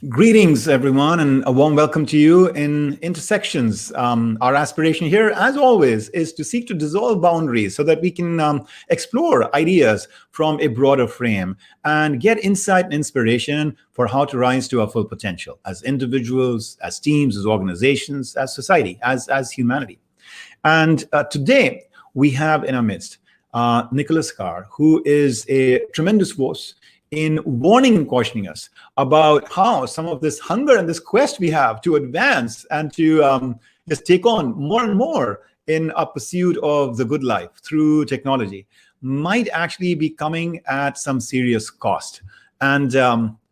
Greetings, everyone, and a warm welcome to you in Intersections. Our aspiration here, as always, is to seek to dissolve boundaries so that we can explore ideas from a broader frame and get insight and inspiration for how to rise to our full potential as individuals, as teams, as organizations, as society, as humanity. And today, we have in our midst Nicholas Carr, who is a tremendous force in warning and cautioning us about how some of this hunger and this quest we have to advance and to just take on more and more in our pursuit of the good life through technology might actually be coming at some serious cost. And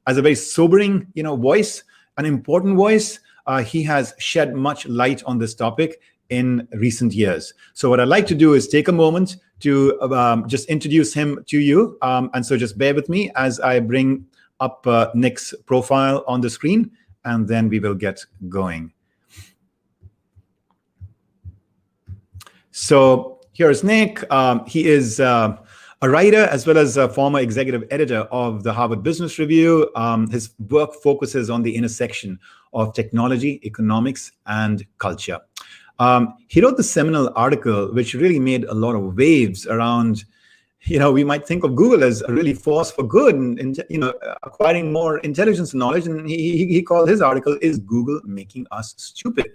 as a very sobering, voice, an important voice, he has shed much light on this topic in recent years. So what I'd like to do is take a moment to just introduce him to you. And so just bear with me as I bring up Nick's profile on the screen, and then we will get going. So here's Nick. He is a writer as well as a former executive editor of the Harvard Business Review. His work focuses on the intersection of technology, economics, and culture. He wrote the seminal article, which really made a lot of waves around, we might think of Google as a really force for good and acquiring more intelligence and knowledge. And he called his article, "Is Google Making Us Stupid?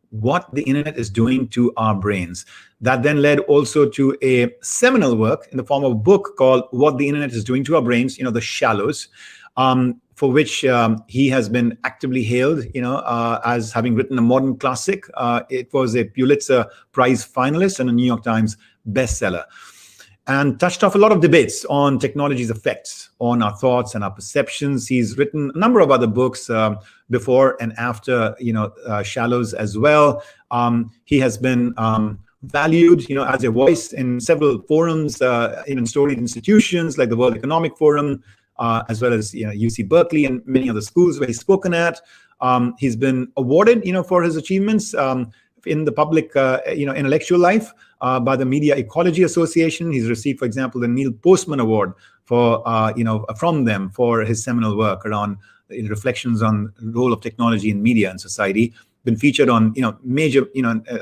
What the internet is doing to our brains." That then led also to a seminal work in the form of a book called "What the Internet is Doing to Our Brains," The Shallows, for which he has been actively hailed, as having written a modern classic. It was a Pulitzer Prize finalist and a New York Times bestseller, and touched off a lot of debates on technology's effects on our thoughts and our perceptions. He's written a number of other books before and after, Shallows as well. He has been valued, as a voice in several forums, in storied institutions like the World Economic Forum, as well as UC Berkeley and many other schools where he's spoken at. He's been awarded, for his achievements in the public, intellectual life by the Media Ecology Association. He's received, for example, the Neil Postman Award for, from them for his seminal work around reflections on the role of technology in media and society. Been featured on, major,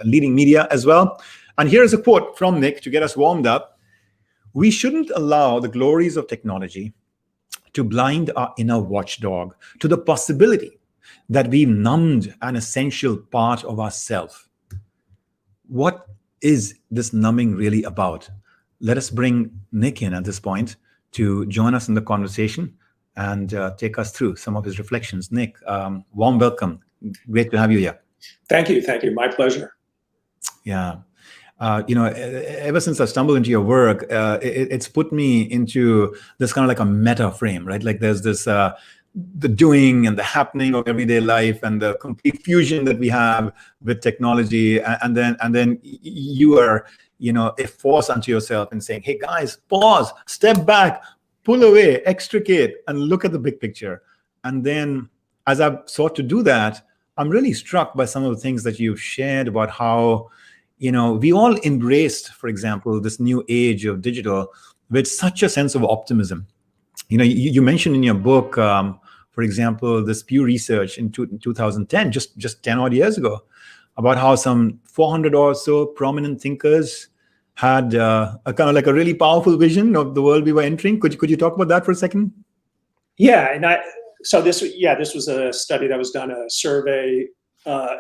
leading media as well. And here's a quote from Nick to get us warmed up. "We shouldn't allow the glories of technology to blind our inner watchdog to the possibility that we've numbed an essential part of ourself." What is this numbing really about? Let us bring Nick in at this point to join us in the conversation and take us through some of his reflections. Nick, warm welcome. Great to have you here. Thank you. My pleasure. Yeah. Ever since I stumbled into your work, it's put me into this kind of like a meta frame, right? Like there's this, the doing and the happening of everyday life and the complete fusion that we have with technology. And then you are, a force unto yourself and saying, "Hey guys, pause, step back, pull away, extricate, and look at the big picture." And then as I've sought to do that, I'm really struck by some of the things that you've shared about how we all embraced, for example, this new age of digital with such a sense of optimism. You mentioned in your book, for example, this Pew Research in 2010, just 10 odd years ago, about how some 400 or so prominent thinkers had a kind of like a really powerful vision of the world we were entering. Could you talk about that for a second? Yeah, and this was a study that was done, a survey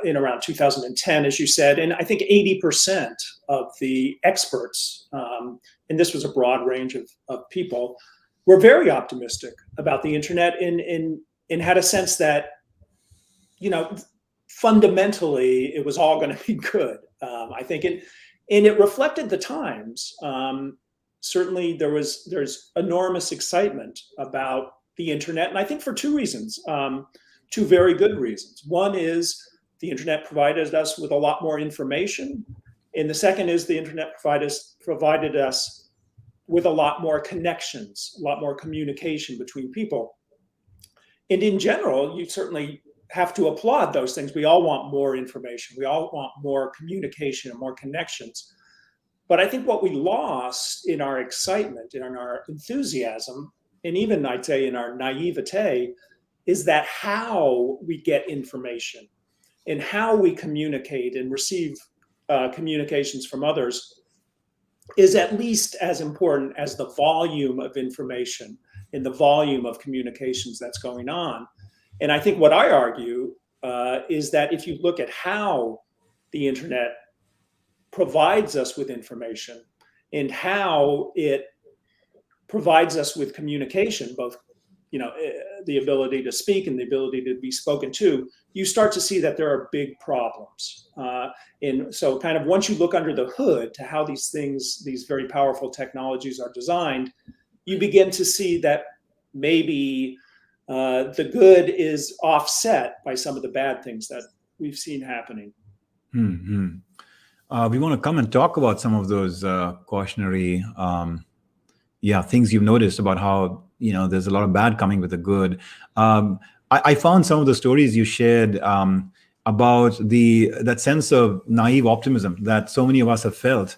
in around 2010, as you said, and I think 80% of the experts, and this was a broad range of people, were very optimistic about the internet and had a sense that, fundamentally it was all going to be good. I think, and it reflected the times. Certainly there's enormous excitement about the internet, and I think for two reasons, two very good reasons. One is the internet provided us with a lot more information, and the second is the internet provided us with a lot more connections, a lot more communication between people. And in general, you certainly have to applaud those things. We all want more information. We all want more communication and more connections. But I think what we lost in our excitement, in our enthusiasm, and even I'd say in our naivete, is that how we get information and how we communicate and receive communications from others is at least as important as the volume of information and the volume of communications that's going on. And I think what I argue is that if you look at how the internet provides us with information and how it provides us with communication, both the ability to speak and the ability to be spoken to, you start to see that there are big problems. And so kind of once you look under the hood to how these things, these very powerful technologies are designed, you begin to see that maybe the good is offset by some of the bad things that we've seen happening. We want to come and talk about some of those cautionary things you've noticed about how there's a lot of bad coming with the good. I found some of the stories you shared about that sense of naive optimism that so many of us have felt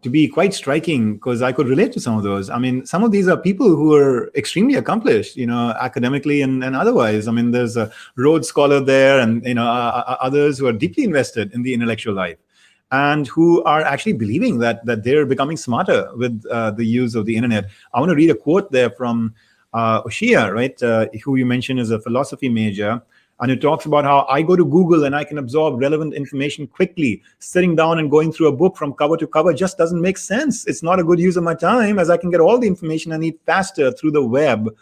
to be quite striking, because I could relate to some of those. I mean, some of these are people who are extremely accomplished, academically and otherwise. I mean, there's a Rhodes Scholar there, and others who are deeply invested in the intellectual life, and who are actually believing that they're becoming smarter with the use of the internet. I want to read a quote there from Oshia, right, who you mentioned is a philosophy major, and it talks about how I go to Google and I can absorb relevant information quickly. Sitting down and going through a book from cover to cover just doesn't make sense. It's not a good use of my time, as I can get all the information I need faster through the web.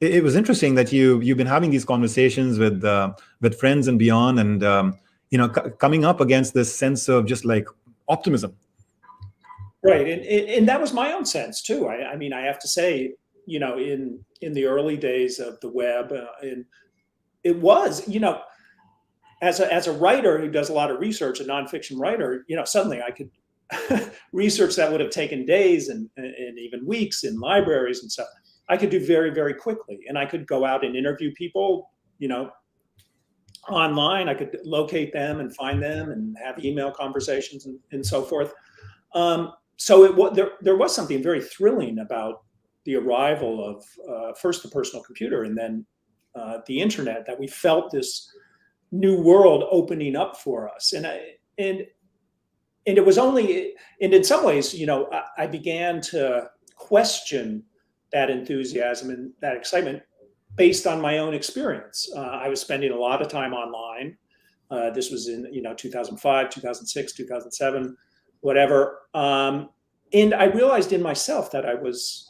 It was interesting that you've been having these conversations with friends and beyond, and coming up against this sense of just like optimism. Right, and that was my own sense too. I mean, I have to say, in the early days of the web, and it was, as a writer who does a lot of research, a nonfiction writer, suddenly I could research that would have taken days and even weeks in libraries and stuff. I could do very, very quickly, and I could go out and interview people, online. I could locate them and find them and have email conversations and so forth. So there was something very thrilling about the arrival of first the personal computer and then the internet, that we felt this new world opening up for us. And it was only, and in some ways, I began to question that enthusiasm and that excitement based on my own experience. I was spending a lot of time online. This was in 2005, 2006, 2007, whatever. And I realized in myself that I was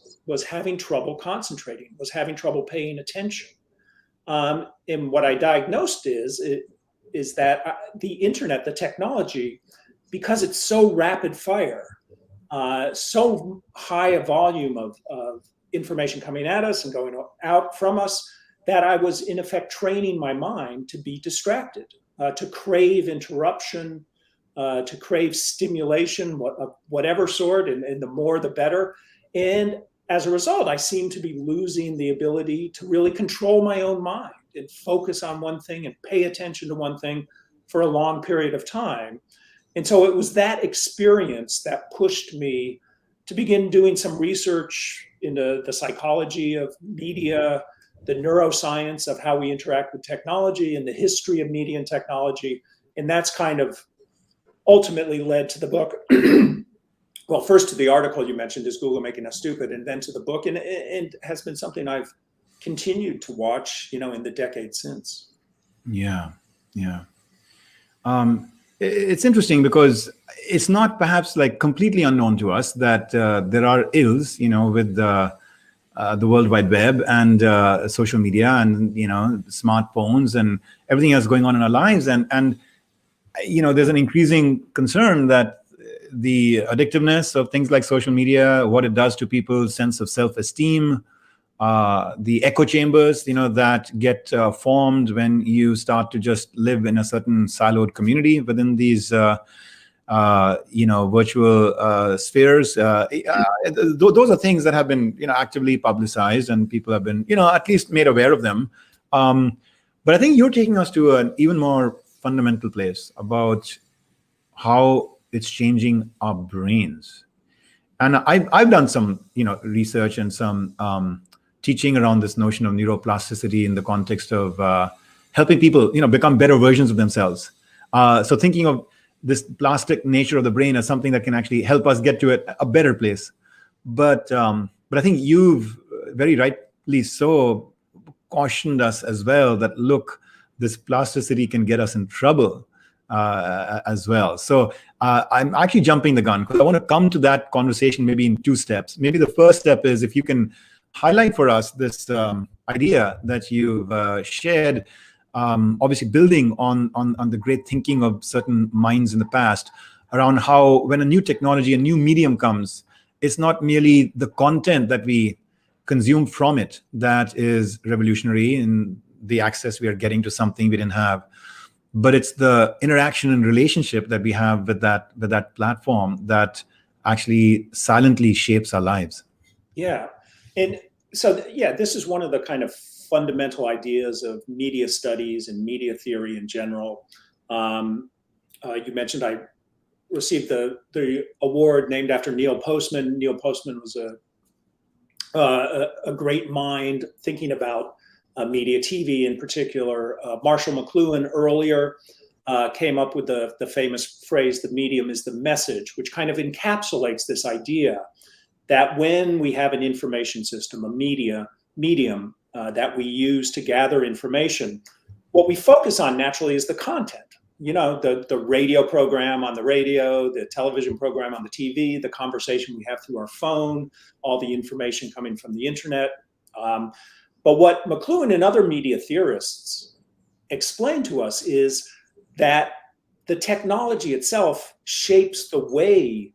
having trouble concentrating, was having trouble paying attention. And what I diagnosed is that the internet, the technology, because it's so rapid fire, so high a volume of information coming at us and going out from us, that I was in effect training my mind to be distracted, to crave interruption, to crave stimulation, whatever sort, and the more the better. And as a result, I seemed to be losing the ability to really control my own mind and focus on one thing and pay attention to one thing for a long period of time. And so it was that experience that pushed me to begin doing some research into the psychology of media, the neuroscience of how we interact with technology, and the history of media and technology. And that's kind of ultimately led to the book. Well, first to the article you mentioned, Is Google Making Us Stupid? And then to the book, and has been something I've continued to watch, in the decades since. Yeah. It's interesting because it's not perhaps like completely unknown to us that there are ills, with the World Wide Web and social media and, smartphones and everything else going on in our lives. And there's an increasing concern that the addictiveness of things like social media, what it does to people's sense of self-esteem, the echo chambers, that get formed when you start to just live in a certain siloed community within these, virtual spheres. Those are things that have been, actively publicized, and people have been, at least made aware of them. But I think you're taking us to an even more fundamental place about how it's changing our brains. And I've done some, research and some teaching around this notion of neuroplasticity in the context of helping people, become better versions of themselves. So thinking of this plastic nature of the brain as something that can actually help us get to a better place. But I think you've very rightly so cautioned us as well that, look, this plasticity can get us in trouble as well. So I'm actually jumping the gun because I want to come to that conversation maybe in two steps. Maybe the first step is if you can highlight for us this idea that you've shared, obviously building on the great thinking of certain minds in the past around how when a new technology, a new medium comes, it's not merely the content that we consume from it that is revolutionary in the access we are getting to something we didn't have, but it's the interaction and relationship that we have with that platform that actually silently shapes our lives. Yeah. And so, this is one of the kind of fundamental ideas of media studies and media theory in general. You mentioned I received the award named after Neil Postman. Neil Postman was a great mind thinking about media, TV in particular. Marshall McLuhan earlier came up with the famous phrase, "The medium is the message," which kind of encapsulates this idea that when we have an information system, a medium that we use to gather information, what we focus on naturally is the content. The radio program on the radio, the television program on the TV, the conversation we have through our phone, all the information coming from the internet. But what McLuhan and other media theorists explain to us is that the technology itself shapes the way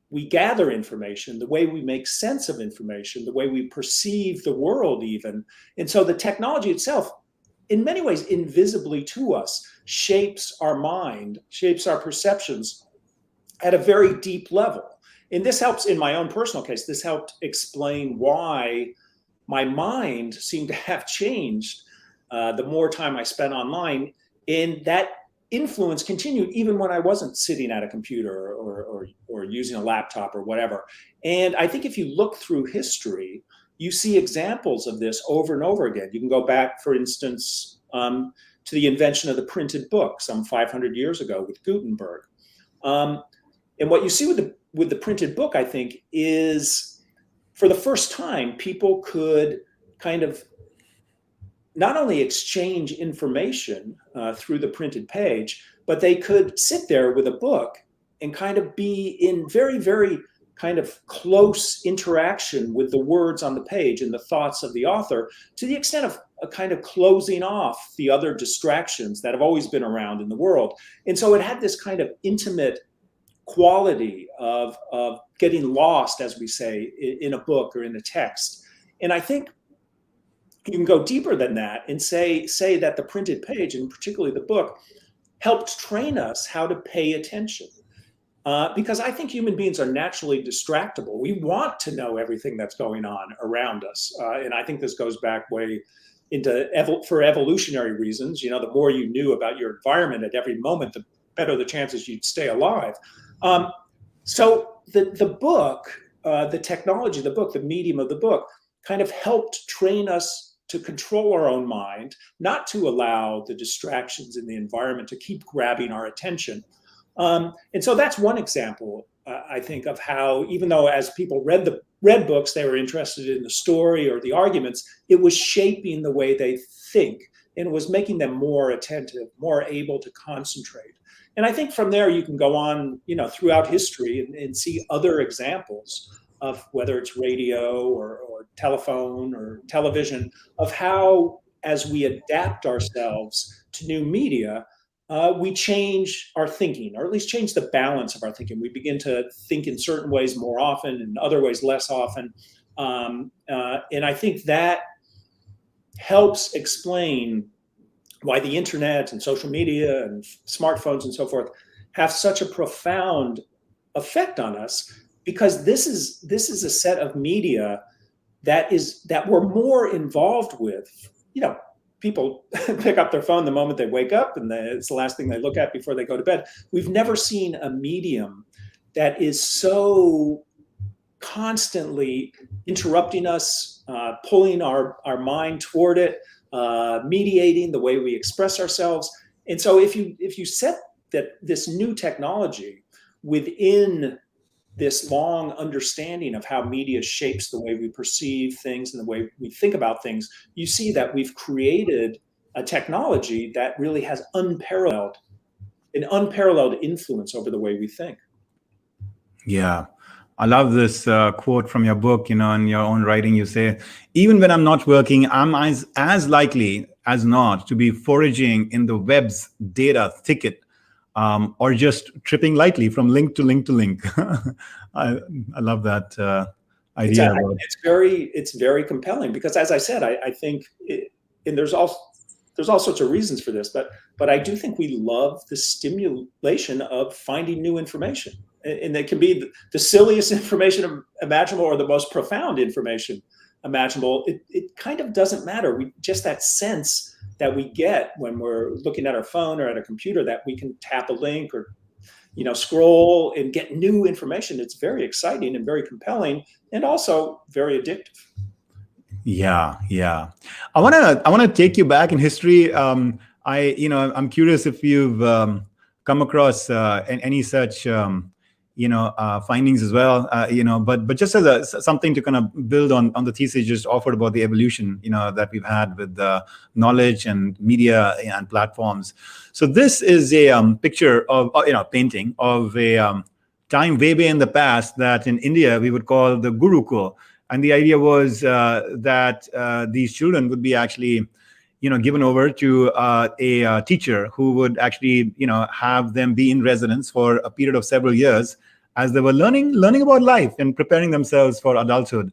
we gather information, the way we make sense of information, the way we perceive the world even. And so the technology itself, in many ways, invisibly to us, shapes our mind, shapes our perceptions at a very deep level. And this helps, in my own personal case, this helped explain why my mind seemed to have changed the more time I spent online. And that influence continued even when I wasn't sitting at a computer or using a laptop or whatever. And I think if you look through history, you see examples of this over and over again. You can go back, for instance, to the invention of the printed book some 500 years ago with Gutenberg. And what you see with the printed book, I think, is for the first time, people could kind of not only exchange information through the printed page, but they could sit there with a book and kind of be in very, very kind of close interaction with the words on the page and the thoughts of the author, to the extent of a kind of closing off the other distractions that have always been around in the world. And so it had this kind of intimate quality of getting lost, as we say, in a book or in a text. And I think you can go deeper than that and say that the printed page, and particularly the book, helped train us how to pay attention. Because I think human beings are naturally distractible. We want to know everything that's going on around us. And I think this goes back way into for evolutionary reasons. The more you knew about your environment at every moment, the better the chances you'd stay alive. So the book, the technology, the book, the medium of the book, kind of helped train us to control our own mind, not to allow the distractions in the environment to keep grabbing our attention. And so that's one example, I think, of how, even though as people read books, they were interested in the story or the arguments, it was shaping the way they think, and it was making them more attentive, more able to concentrate. And I think from there you can go on, throughout history and see other examples of whether it's radio or telephone or television, of how, as we adapt ourselves to new media, we change our thinking, or at least change the balance of our thinking. We begin to think in certain ways more often, and other ways less often. And I think that helps explain why the internet and social media and smartphones and so forth have such a profound effect on us, because this is a set of media that we're more involved with. People pick up their phone the moment they wake up, and it's the last thing they look at before they go to bed. We've never seen a medium that is so constantly interrupting us, pulling our mind toward it, mediating the way we express ourselves. And so if you set that this new technology within this long understanding of how media shapes the way we perceive things and the way we think about things, you see that we've created a technology that really has an unparalleled influence over the way we think. Yeah. I love this quote from your book, in your own writing. You say, even when I'm not working, I'm as likely as not to be foraging in the web's data thicket, or just tripping lightly from link to link to link. I love that idea. It's very compelling because, as I said, I think, and there's all sorts of reasons for this, but I do think we love the stimulation of finding new information. And it can be the silliest information imaginable or the most profound information imaginable. It kind of doesn't matter. Just that sense that we get when we're looking at our phone or at a computer that we can tap a link or scroll and get new information. It's very exciting and very compelling and also very addictive. Yeah. I wanna take you back in history. I'm curious if you've come across any such findings as well. But just as something to kind of build on the thesis you just offered about the evolution that we've had with knowledge and media and platforms. So this is a picture of painting of a time way in the past that in India we would call the Gurukul. And the idea was that these children would be actually, given over to a teacher who would actually, have them be in residence for a period of several years as they were learning about life and preparing themselves for adulthood.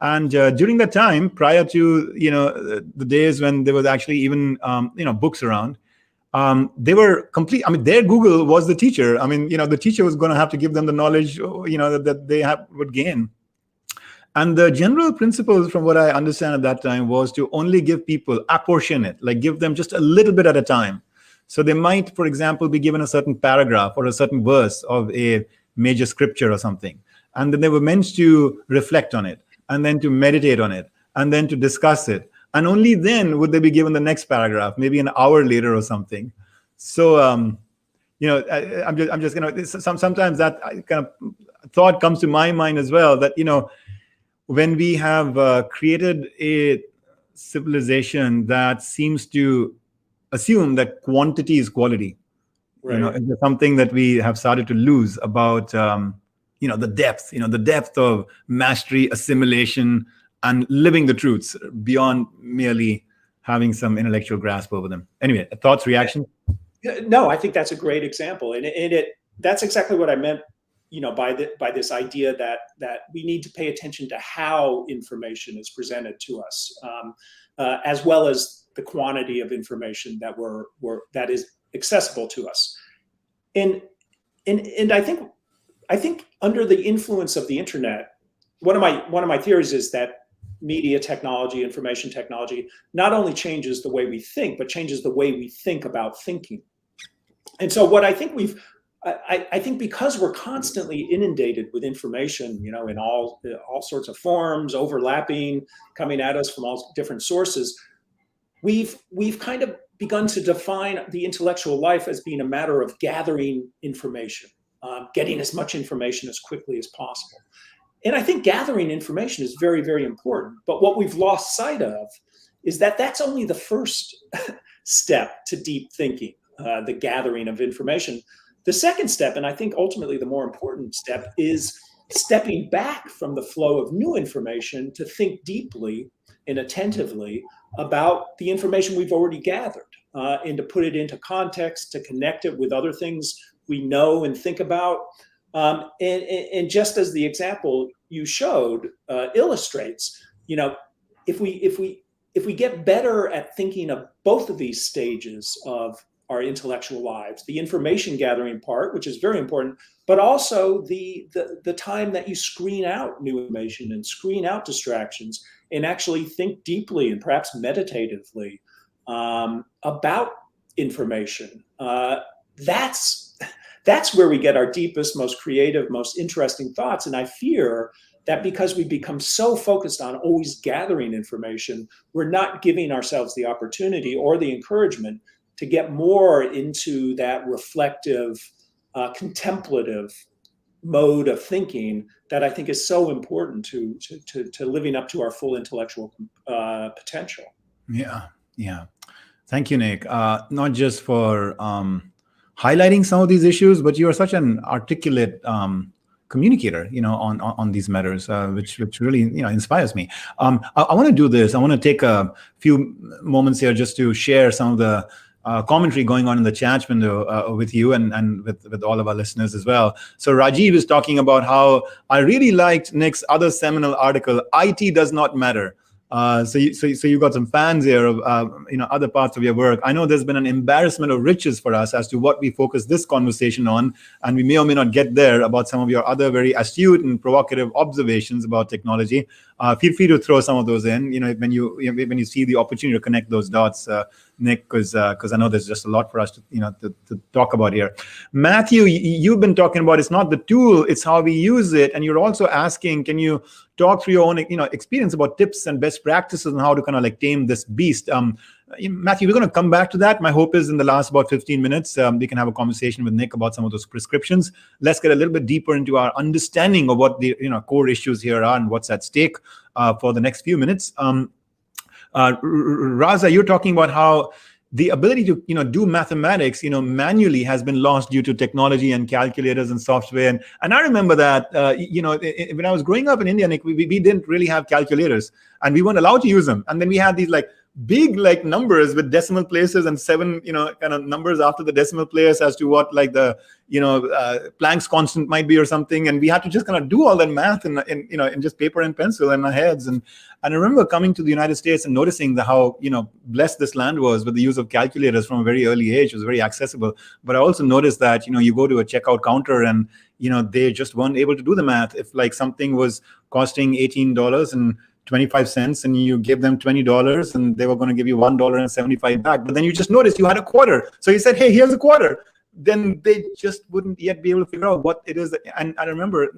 And during that time, prior to, the days when there was actually even, books around, they were complete. I mean, their Google was the teacher. I mean, the teacher was going to have to give them the knowledge, that they would gain. And the general principles, from what I understand at that time, was to only give people, apportion it, like give them just a little bit at a time. So they might, for example, be given a certain paragraph or a certain verse of a major scripture or something. And then they were meant to reflect on it, and then to meditate on it, and then to discuss it. And only then would they be given the next paragraph, maybe an hour later or something. So, I'm just sometimes that kind of thought comes to my mind as well, that, when we have created a civilization that seems to assume that quantity is quality, right. It's something that we have started to lose about, the depth of mastery, assimilation, and living the truths beyond merely having some intellectual grasp over them. Anyway, thoughts, reaction? No, I think that's a great example, and that's exactly what I meant. By this idea that we need to pay attention to how information is presented to us, as well as the quantity of information that is accessible to us. And I think under the influence of the internet, one of my theories is that media technology, information technology, not only changes the way we think, but changes the way we think about thinking. And so what I think I think because we're constantly inundated with information, in all sorts of forms, overlapping, coming at us from all different sources, we've kind of begun to define the intellectual life as being a matter of gathering information, getting as much information as quickly as possible. And I think gathering information is very, very important. But what we've lost sight of is that that's only the first step to deep thinking, the gathering of information. The second step, and I think ultimately the more important step, is stepping back from the flow of new information to think deeply and attentively about the information we've already gathered, and to put it into context, to connect it with other things we know and think about. And just as the example you showed illustrates, if we get better at thinking of both of these stages of our intellectual lives, the information gathering part, which is very important, but also the time that you screen out new information and screen out distractions and actually think deeply and perhaps meditatively about information. That's where we get our deepest, most creative, most interesting thoughts. And I fear that because we become so focused on always gathering information, we're not giving ourselves the opportunity or the encouragement to get more into that reflective, contemplative mode of thinking that I think is so important to living up to our full intellectual potential. Yeah, yeah. Thank you, Nick. Not just for highlighting some of these issues, but you are such an articulate communicator, on these matters, which really, inspires me. I want to do this. I want to take a few moments here just to share some of the commentary going on in the chat window with you and with all of our listeners as well. So Rajiv is talking about how I really liked Nick's other seminal article, IT Does Not Matter. So you got some fans here of other parts of your work. I know there's been an embarrassment of riches for us as to what we focus this conversation on, and we may or may not get there about some of your other very astute and provocative observations about technology. Feel free to throw some of those in. When you see the opportunity to connect those dots, Nick, because I know there's just a lot for us to talk about here. Matthew, you've been talking about it's not the tool, it's how we use it, and you're also asking, can you talk through your own experience about tips and best practices and how to kind of tame this beast? Matthew, we're going to come back to that. My hope is in the last about 15 minutes, we can have a conversation with Nick about some of those prescriptions. Let's get a little bit deeper into our understanding of what the core issues here are and what's at stake for the next few minutes. Raza, you're talking about how the ability to do mathematics manually has been lost due to technology and calculators and software. And I remember that when I was growing up in India, Nick, we didn't really have calculators and we weren't allowed to use them. And then we had these big numbers with decimal places and 7 kind of numbers after the decimal place as to what the Planck's constant might be or something, and we had to just kind of do all that math in just paper and pencil in our heads. And I remember coming to the United States and noticing how blessed this land was with the use of calculators from a very early age. It was very accessible. But I also noticed that you go to a checkout counter and they just weren't able to do the math. If something was costing $18.25 and you give them $20 and they were going to give you $1.75 back, but then you just noticed you had a quarter, so you said, hey, here's a quarter, then they just wouldn't yet be able to figure out what it is. And I remember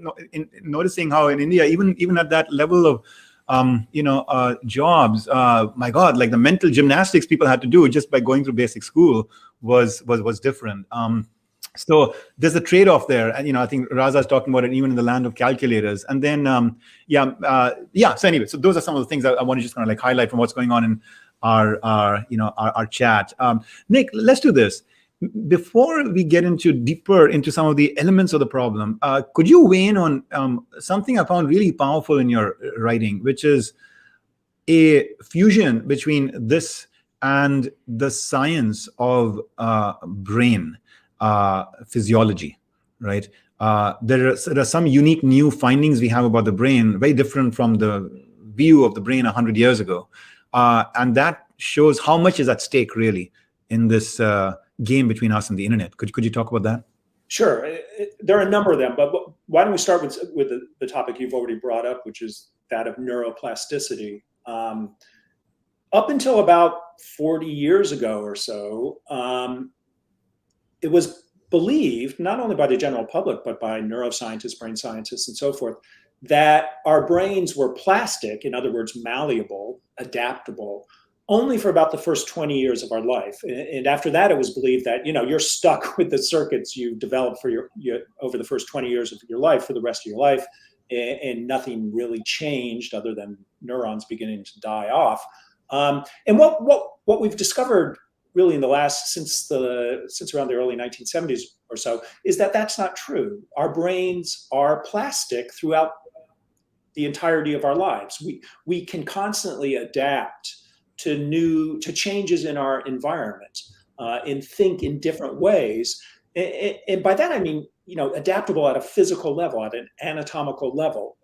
noticing how in India, even at that level of jobs, my God, the mental gymnastics people had to do just by going through basic school was different. So there's a trade-off there, and I think Raza is talking about it even in the land of calculators. And then So anyway, so those are some of the things I want to just kind of highlight from what's going on in our chat. Nick, let's do this. Before we get deeper into some of the elements of the problem, could you weigh in on something I found really powerful in your writing, which is a fusion between this and the science of brain physiology, right? There are some unique new findings we have about the brain, very different from the view of the brain 100 years ago. And that shows how much is at stake, really, in this game between us and the internet. Could you talk about that? Sure. There are a number of them, but why don't we start with the topic you've already brought up, which is that of neuroplasticity. Up until about 40 years ago or so, it was believed, not only by the general public, but by neuroscientists, brain scientists, and so forth, that our brains were plastic, in other words, malleable, adaptable, only for about the first 20 years of our life. And after that, it was believed that, you're stuck with the circuits you developed for your over the first 20 years of your life for the rest of your life, and nothing really changed other than neurons beginning to die off. And what we've discovered really in the last, since around the early 1970s or so, is that that's not true. Our brains are plastic throughout the entirety of our lives. We can constantly adapt to changes in our environment, and think in different ways. And by that I mean, adaptable at a physical level, at an anatomical level.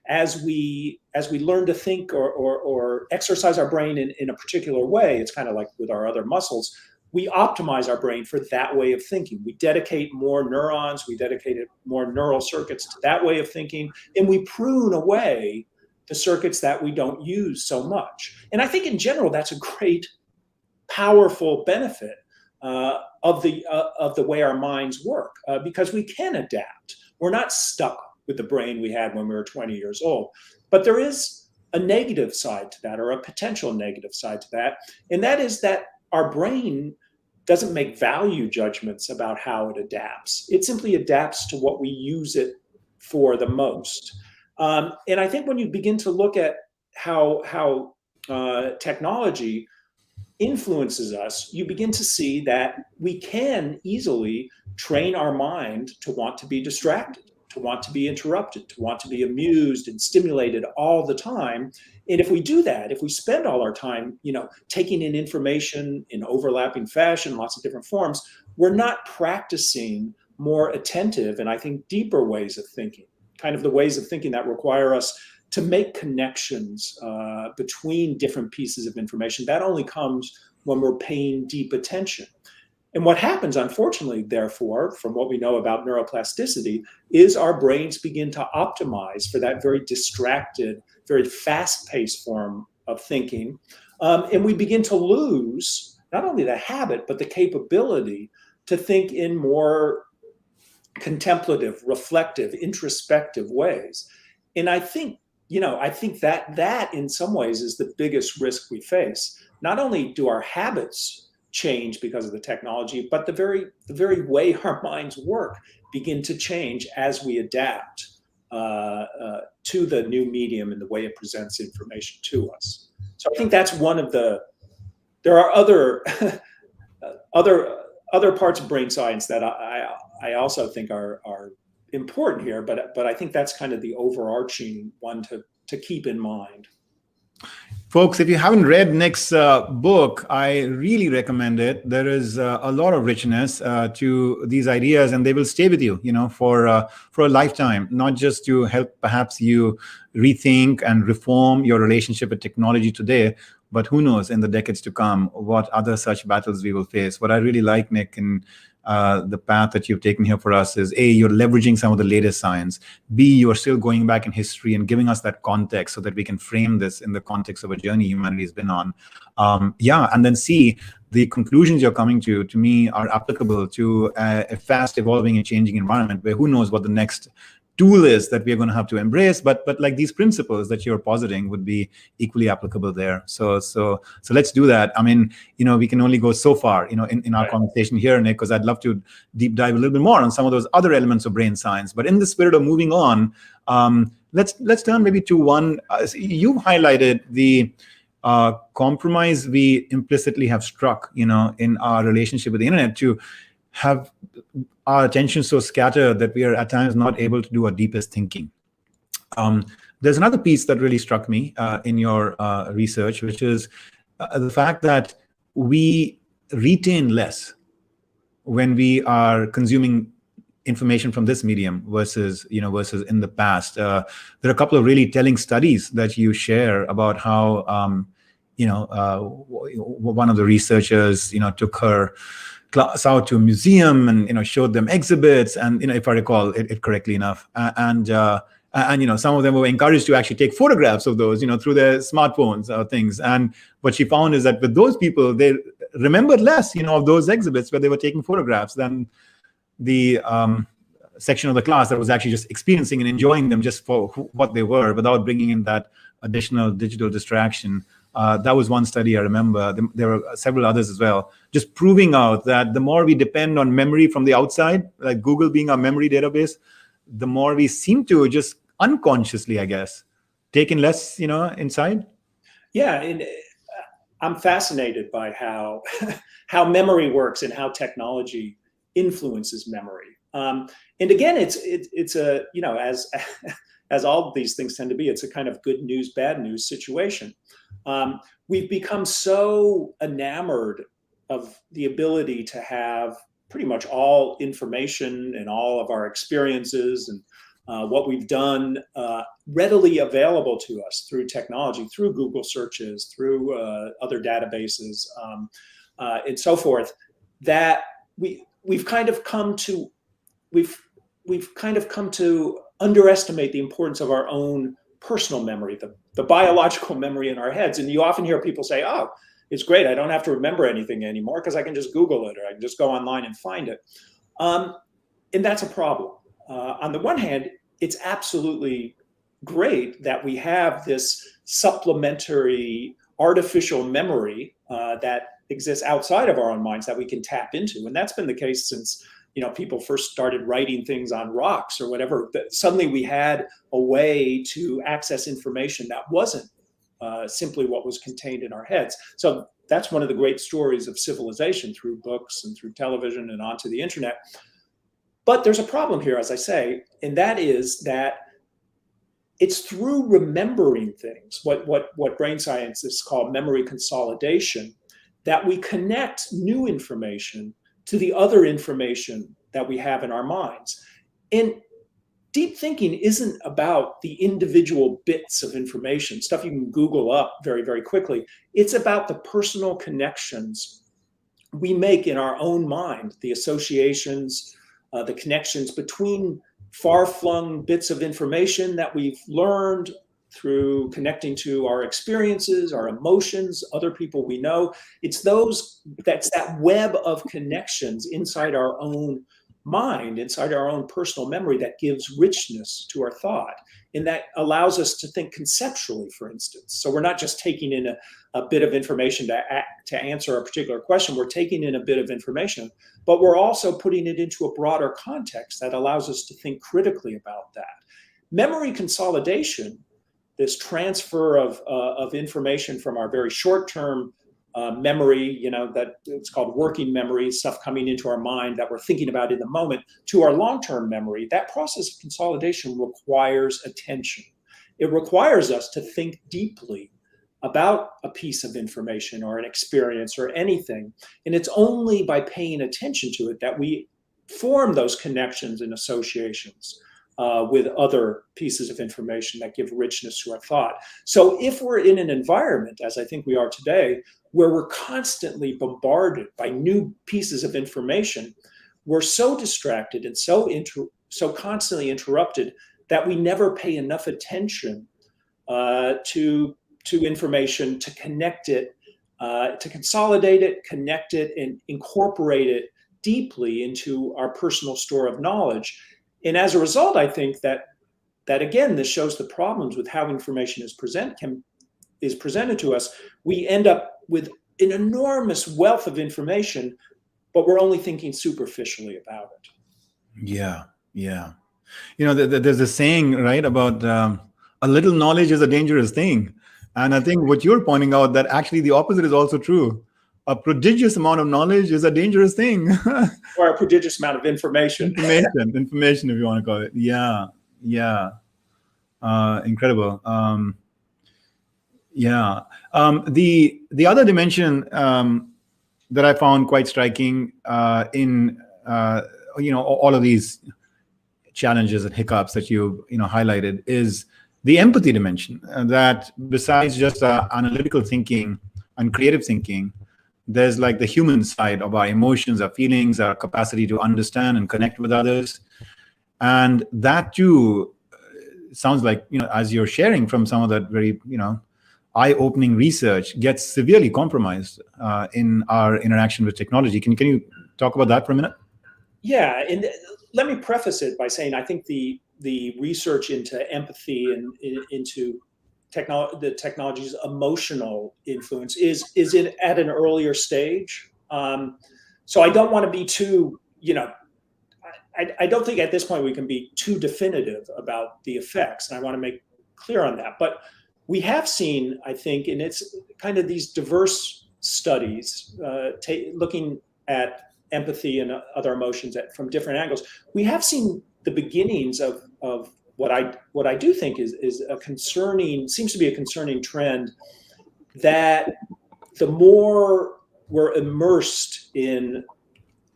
As we learn to think or exercise our brain in a particular way, it's kind of like with our other muscles, we optimize our brain for that way of thinking. We dedicate more neurons, we dedicate more neural circuits to that way of thinking, and we prune away the circuits that we don't use so much. And I think in general, that's a great, powerful benefit of the way our minds work, because we can adapt. We're not stuck with the brain we had when we were 20 years old. But there is a negative side to that, or a potential negative side to that. And that is that our brain doesn't make value judgments about how it adapts. It simply adapts to what we use it for the most. And I think when you begin to look at how technology influences us, you begin to see that we can easily train our mind to want to be distracted, to want to be interrupted, to want to be amused and stimulated all the time. And if we do that, if we spend all our time, taking in information in overlapping fashion, lots of different forms, we're not practicing more attentive and I think deeper ways of thinking, kind of the ways of thinking that require us to make connections between different pieces of information. That only comes when we're paying deep attention. And what happens, unfortunately, therefore, from what we know about neuroplasticity, is our brains begin to optimize for that very distracted, very fast-paced form of thinking. And we begin to lose not only the habit, but the capability to think in more contemplative, reflective, introspective ways. And I think that in some ways is the biggest risk we face. Not only do our habits change because of the technology, but the very way our minds work begin to change as we adapt to the new medium and the way it presents information to us. So I think that's one of there are other other parts of brain science that I also think are important here, but I think that's kind of the overarching one to keep in mind. Folks, if you haven't read Nick's book, I really recommend it. There is a lot of richness to these ideas, and they will stay with you, for a lifetime, not just to help perhaps you rethink and reform your relationship with technology today, but who knows in the decades to come what other such battles we will face. What I really like, Nick, and the path that you've taken here for us is A, you're leveraging some of the latest science. B, you are still going back in history and giving us that context so that we can frame this in the context of a journey humanity has been on. And then C, the conclusions you're coming to me, are applicable to a fast evolving and changing environment where who knows what the next tool is that we're going to have to embrace, but like these principles that you're positing would be equally applicable there. So let's do that. I mean, we can only go so far, in our conversation here, Nick, because I'd love to deep dive a little bit more on some of those other elements of brain science. But in the spirit of moving on, let's turn maybe to one. You've highlighted the compromise we implicitly have struck, in our relationship with the internet to have our attention so scattered that we are at times not able to do our deepest thinking. There's another piece that really struck me in your research, which is the fact that we retain less when we are consuming information from this medium versus in the past. There are a couple of really telling studies that you share about how one of the researchers took her class out to a museum and showed them exhibits, and if I recall it correctly enough, and some of them were encouraged to actually take photographs of those through their smartphones or things. And what she found is that with those people, they remembered less of those exhibits where they were taking photographs than the section of the class that was actually just experiencing and enjoying them just for what they were without bringing in that additional digital distraction. That was one study I remember. There were several others as well, just proving out that the more we depend on memory from the outside, like Google being our memory database, the more we seem to just unconsciously, I guess, take in less, inside. Yeah, and I'm fascinated by how memory works and how technology influences memory. And again, it's a as all of these things tend to be, it's a kind of good news, bad news situation. We've become so enamored of the ability to have pretty much all information and all of our experiences and what we've done readily available to us through technology, through Google searches, through other databases, and so forth, that we've kind of come to underestimate the importance of our own personal memory, the biological memory in our heads. And you often hear people say, oh, it's great, I don't have to remember anything anymore because I can just Google it, or I can just go online and find it. And that's a problem. On the one hand, it's absolutely great that we have this supplementary artificial memory that exists outside of our own minds that we can tap into. And that's been the case since, people first started writing things on rocks or whatever. Suddenly we had a way to access information that wasn't simply what was contained in our heads. So that's one of the great stories of civilization, through books and through television and onto the internet. But there's a problem here, as I say, and that is that it's through remembering things, what brain scientists call memory consolidation, that we connect new information to the other information that we have in our minds. And deep thinking isn't about the individual bits of information, stuff you can Google up very, very quickly. It's about the personal connections we make in our own mind, the associations, the connections between far-flung bits of information that we've learned through connecting to our experiences, our emotions, other people we know. That's that web of connections inside our own mind, inside our own personal memory, that gives richness to our thought. And that allows us to think conceptually, for instance. So we're not just taking in a bit of information to answer a particular question. We're taking in a bit of information, but we're also putting it into a broader context that allows us to think critically about that. Memory consolidation, this transfer of information from our very short-term memory, that it's called working memory, stuff coming into our mind that we're thinking about in the moment, to our long-term memory, that process of consolidation requires attention. It requires us to think deeply about a piece of information or an experience or anything. And it's only by paying attention to it that we form those connections and associations with other pieces of information that give richness to our thought. So if we're in an environment, as I think we are today, where we're constantly bombarded by new pieces of information, we're so distracted and so constantly interrupted that we never pay enough attention to information, to connect it, to consolidate it, connect it, and incorporate it deeply into our personal store of knowledge. And as a result, I think that again, this shows the problems with how information is presented to us. We end up with an enormous wealth of information, but we're only thinking superficially about it. Yeah. There's a saying, right, about a little knowledge is a dangerous thing. And I think what you're pointing out, that actually the opposite is also true. A prodigious amount of knowledge is a dangerous thing. Or a prodigious amount of information. Information, if you want to call it. Yeah. Incredible. The other dimension that I found quite striking in all of these challenges and hiccups that you highlighted is the empathy dimension. That besides just analytical thinking and creative thinking, there's like the human side of our emotions, our feelings, our capacity to understand and connect with others. And that too sounds like, as you're sharing from some of that very, eye-opening research, gets severely compromised in our interaction with technology. Can you talk about that for a minute? Yeah, and let me preface it by saying I think the research into empathy and into the technology's emotional influence is at an earlier stage. So I don't want to be too, I don't think at this point we can be too definitive about the effects, and I want to make clear on that. But we have seen, I think, and it's kind of these diverse studies looking at empathy and other emotions from different angles. We have seen the beginnings of what I do think is a concerning, seems to be a concerning trend, that the more we're immersed in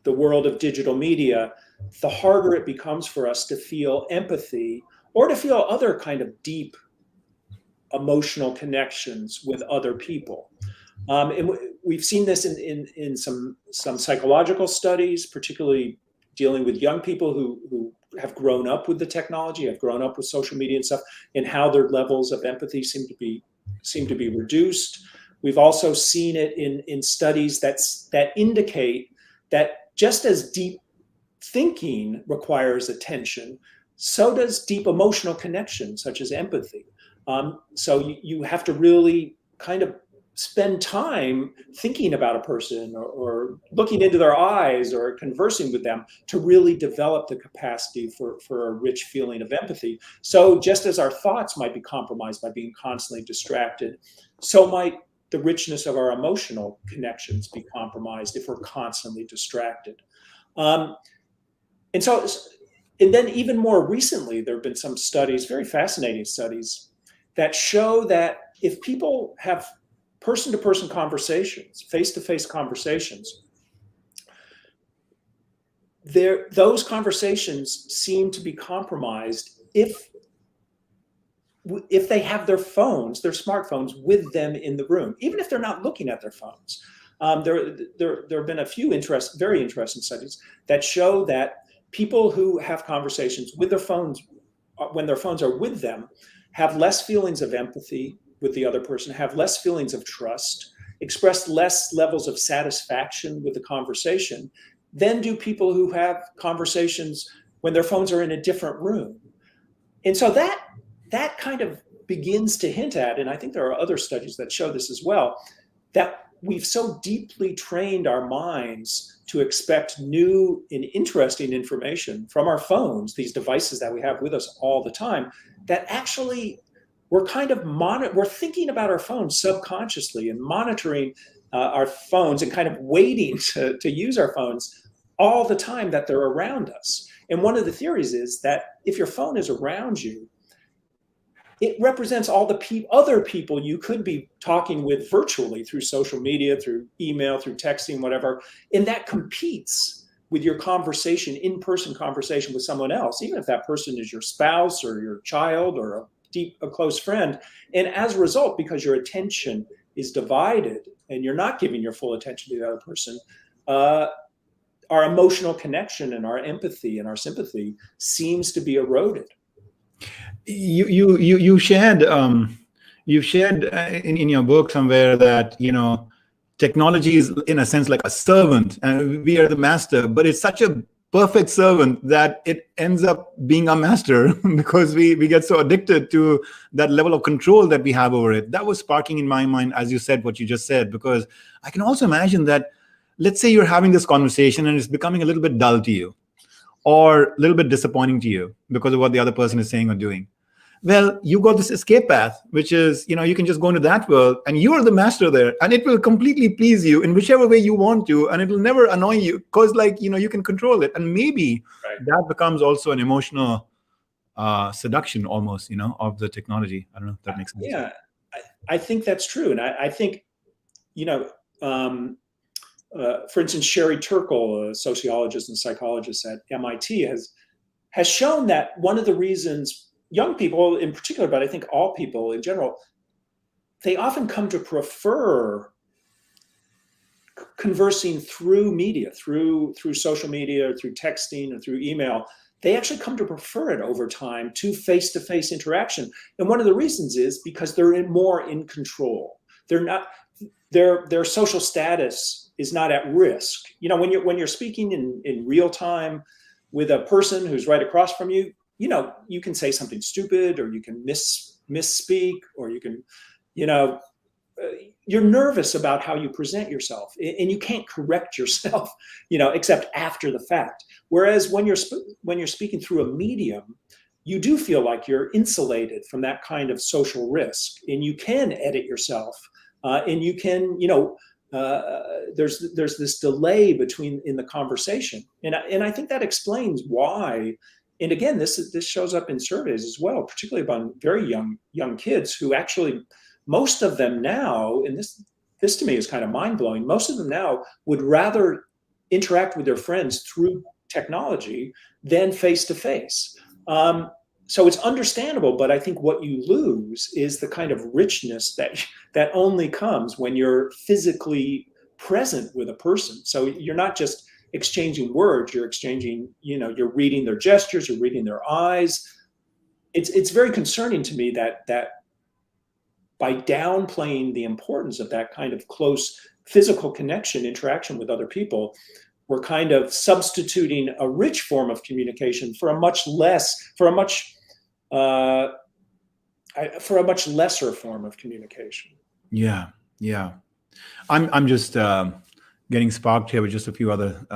the world of digital media, the harder it becomes for us to feel empathy or to feel other kind of deep emotional connections with other people. And we've seen this in some psychological studies, particularly dealing with young people who have grown up with the technology, have grown up with social media and stuff, and how their levels of empathy seem to be reduced. We've also seen it in studies that indicate that just as deep thinking requires attention, so does deep emotional connection, such as empathy. So you have to really kind of spend time thinking about a person, or looking into their eyes, or conversing with them, to really develop the capacity for a rich feeling of empathy. So just as our thoughts might be compromised by being constantly distracted, so might the richness of our emotional connections be compromised if we're constantly distracted. And so, and then even more recently, there have been some studies, very fascinating studies, that show that if people have person-to-person conversations, face-to-face conversations, those conversations seem to be compromised if they have their phones, their smartphones, with them in the room, even if they're not looking at their phones. There have been a few very interesting studies that show that people who have conversations with their phones, when their phones are with them, have less feelings of empathy with the other person, have less feelings of trust, express less levels of satisfaction with the conversation than do people who have conversations when their phones are in a different room. And so that kind of begins to hint at, and I think there are other studies that show this as well, that we've so deeply trained our minds to expect new and interesting information from our phones, these devices that we have with us all the time, that actually we're kind of we're thinking about our phones subconsciously, and monitoring our phones, and kind of waiting to use our phones all the time that they're around us. And one of the theories is that if your phone is around you, it represents all the other people you could be talking with virtually through social media, through email, through texting, whatever. And that competes with your conversation, in-person conversation with someone else, even if that person is your spouse or your child or a close friend. And as a result, because your attention is divided and you're not giving your full attention to the other person, our emotional connection and our empathy and our sympathy seems to be eroded. You shared in your book somewhere that technology is in a sense like a servant and we are the master, but it's such a perfect servant that it ends up being a master because we get so addicted to that level of control that we have over it. That was sparking in my mind as you said what you just said, because I can also imagine that, let's say you're having this conversation and it's becoming a little bit dull to you or a little bit disappointing to you because of what the other person is saying or doing. Well, you got this escape path, which is, you can just go into that world and you're the master there and it will completely please you in whichever way you want to. And it will never annoy you because you can control it. And maybe that becomes also an emotional seduction almost, of the technology. I don't know if that makes sense. Yeah, I think that's true. And I think, for instance, Sherry Turkle, a sociologist and psychologist at MIT, has shown that one of the reasons young people in particular, but I think all people in general, they often come to prefer conversing through media, through social media, or through texting, or through email. They actually come to prefer it over time to face-to-face interaction. And one of the reasons is because they're more in control. They're not, their social status is not at risk. When you're speaking in real time with a person who's right across from you, you can say something stupid, or you can misspeak, or you can, you're nervous about how you present yourself, and you can't correct yourself, except after the fact. Whereas when you're speaking through a medium, you do feel like you're insulated from that kind of social risk, and you can edit yourself, and you can, there's this delay in the conversation, and I think that explains why. And again, this shows up in surveys as well, particularly about very young kids who actually, most of them now, and this to me is kind of mind-blowing, most of them now would rather interact with their friends through technology than face-to-face. So it's understandable, but I think what you lose is the kind of richness that only comes when you're physically present with a person. So you're not just exchanging words, you're exchanging, you're reading their gestures, you're reading their eyes. It's very concerning to me that by downplaying the importance of that kind of close physical connection, interaction with other people, we're kind of substituting a rich form of communication for a much lesser form of communication. Yeah, yeah. I'm just getting sparked here with just a few other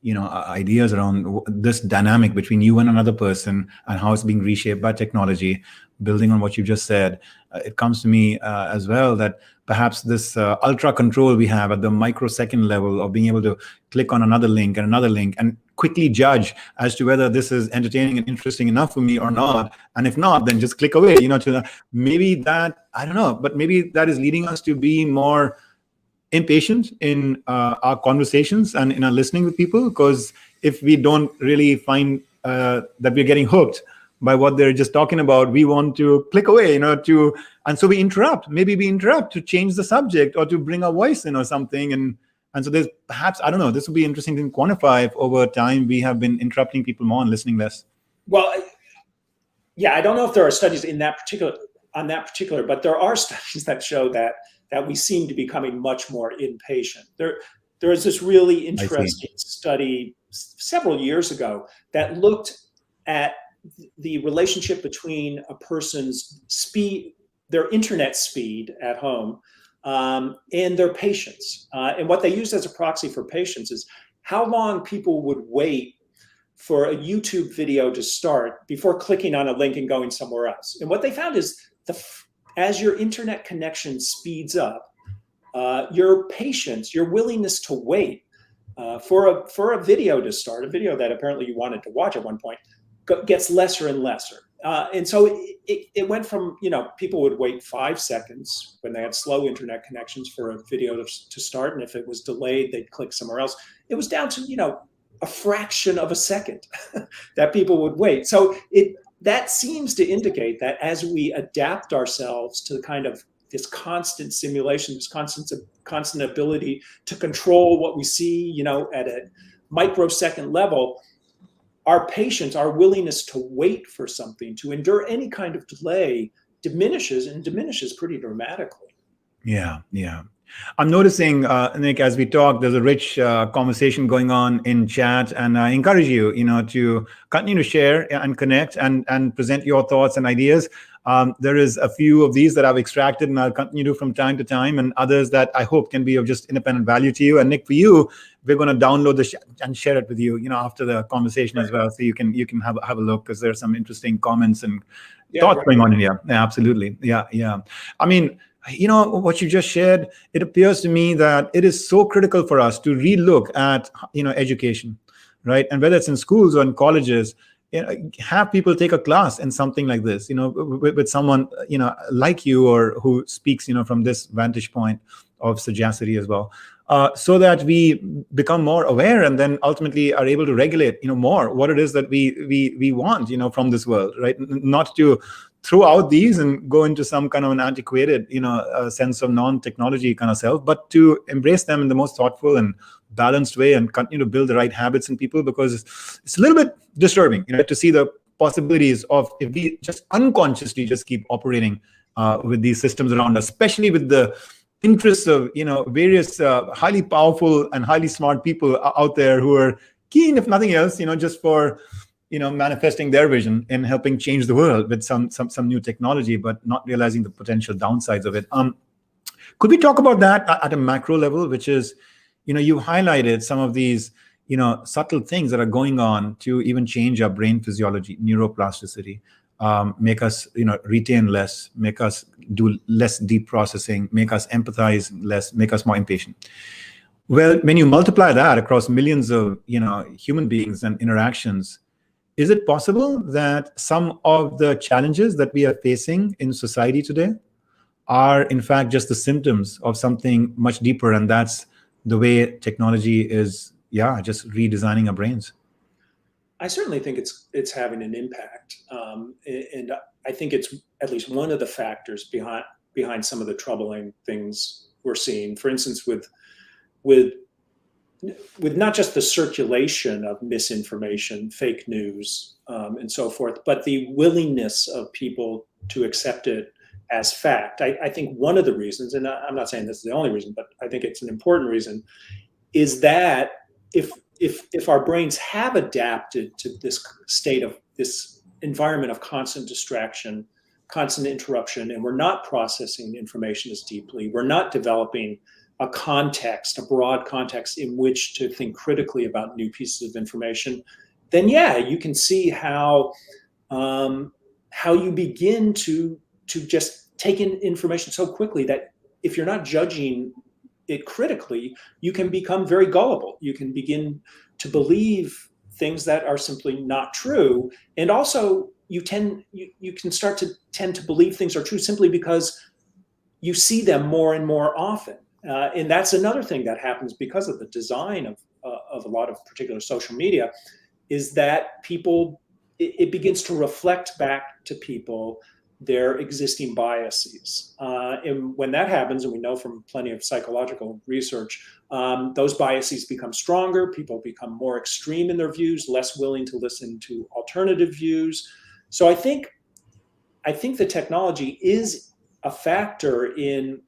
ideas around this dynamic between you and another person and how it's being reshaped by technology. Building on what you just said, it comes to me as well that perhaps this ultra control we have at the microsecond level of being able to click on another link and quickly judge as to whether this is entertaining and interesting enough for me or not. And if not, then just click away, maybe that, I don't know, but maybe that is leading us to be more impatient in our conversations and in our listening with people, because if we don't really find that we're getting hooked by what they're just talking about, we want to click away, and so we interrupt. Maybe we interrupt to change the subject or to bring our voice in or something. And so there's perhaps, I don't know, this would be interesting to quantify if over time we have been interrupting people more and listening less. Well, yeah, I don't know if there are studies on that particular, but there are studies that show that we seem to be becoming much more impatient. There is this really interesting study several years ago that looked at the relationship between a person's speed, their internet speed at home, and their patience. And what they used as a proxy for patience is how long people would wait for a YouTube video to start before clicking on a link and going somewhere else. And what they found is as your internet connection speeds up, your patience, your willingness to wait for a video to start, a video that apparently you wanted to watch at one point, gets lesser and lesser. And so it went from, people would wait 5 seconds when they had slow internet connections for a video to start. And if it was delayed, they'd click somewhere else. It was down to, a fraction of a second that people would wait. So that seems to indicate that as we adapt ourselves to kind of this constant simulation, this constant ability to control what we see, at a microsecond level, our patience, our willingness to wait for something, to endure any kind of delay diminishes pretty dramatically. Yeah. I'm noticing, Nick, as we talk, there's a rich conversation going on in chat, and I encourage you, to continue to share and connect and present your thoughts and ideas. There is a few of these that I've extracted, and I'll continue to from time to time, and others that I hope can be of just independent value to you. And Nick, for you, we're going to download this and share it with you, after the conversation as well, so you can have a look, because there are some interesting comments and thoughts going on in here. Yeah, absolutely. Yeah. I mean, what you just shared, it appears to me that it is so critical for us to relook at, education, right? And whether it's in schools or in colleges, have people take a class in something like this, with someone, like you, or who speaks, from this vantage point of sagacity as well, so that we become more aware and then ultimately are able to regulate, more what it is that we want, from this world, right? Not to throw out these and go into some kind of an antiquated, sense of non-technology kind of self, but to embrace them in the most thoughtful and balanced way and continue to build the right habits in people, because it's a little bit disturbing, to see the possibilities of if we just unconsciously just keep operating with these systems around us, especially with the interests of, various highly powerful and highly smart people out there who are keen, if nothing else, just for manifesting their vision and helping change the world with some new technology, but not realizing the potential downsides of it. Could we talk about that at a macro level, which is, you highlighted some of these, subtle things that are going on to even change our brain physiology, neuroplasticity, make us, retain less, make us do less deep processing, make us empathize less, make us more impatient. Well, when you multiply that across millions of, human beings and interactions, is it possible that some of the challenges that we are facing in society today are, in fact, just the symptoms of something much deeper, and that's the way technology is, just redesigning our brains? I certainly think it's having an impact, and I think it's at least one of the factors behind some of the troubling things we're seeing. For instance, with not just the circulation of misinformation, fake news, and so forth, but the willingness of people to accept it as fact. I think one of the reasons, and I'm not saying this is the only reason, but I think it's an important reason, is that if our brains have adapted to this state of this environment of constant distraction, constant interruption, and we're not processing information as deeply, we're not developing a context, a broad context in which to think critically about new pieces of information, then yeah, you can see how you begin to just take in information so quickly that if you're not judging it critically, you can become very gullible. You can begin to believe things that are simply not true, and also you can start to tend to believe things are true simply because you see them more and more often. And that's another thing that happens because of the design of a lot of particular social media, is that it begins to reflect back to people their existing biases. And when that happens, and we know from plenty of psychological research, those biases become stronger, people become more extreme in their views, less willing to listen to alternative views. So I think the technology is a factor in,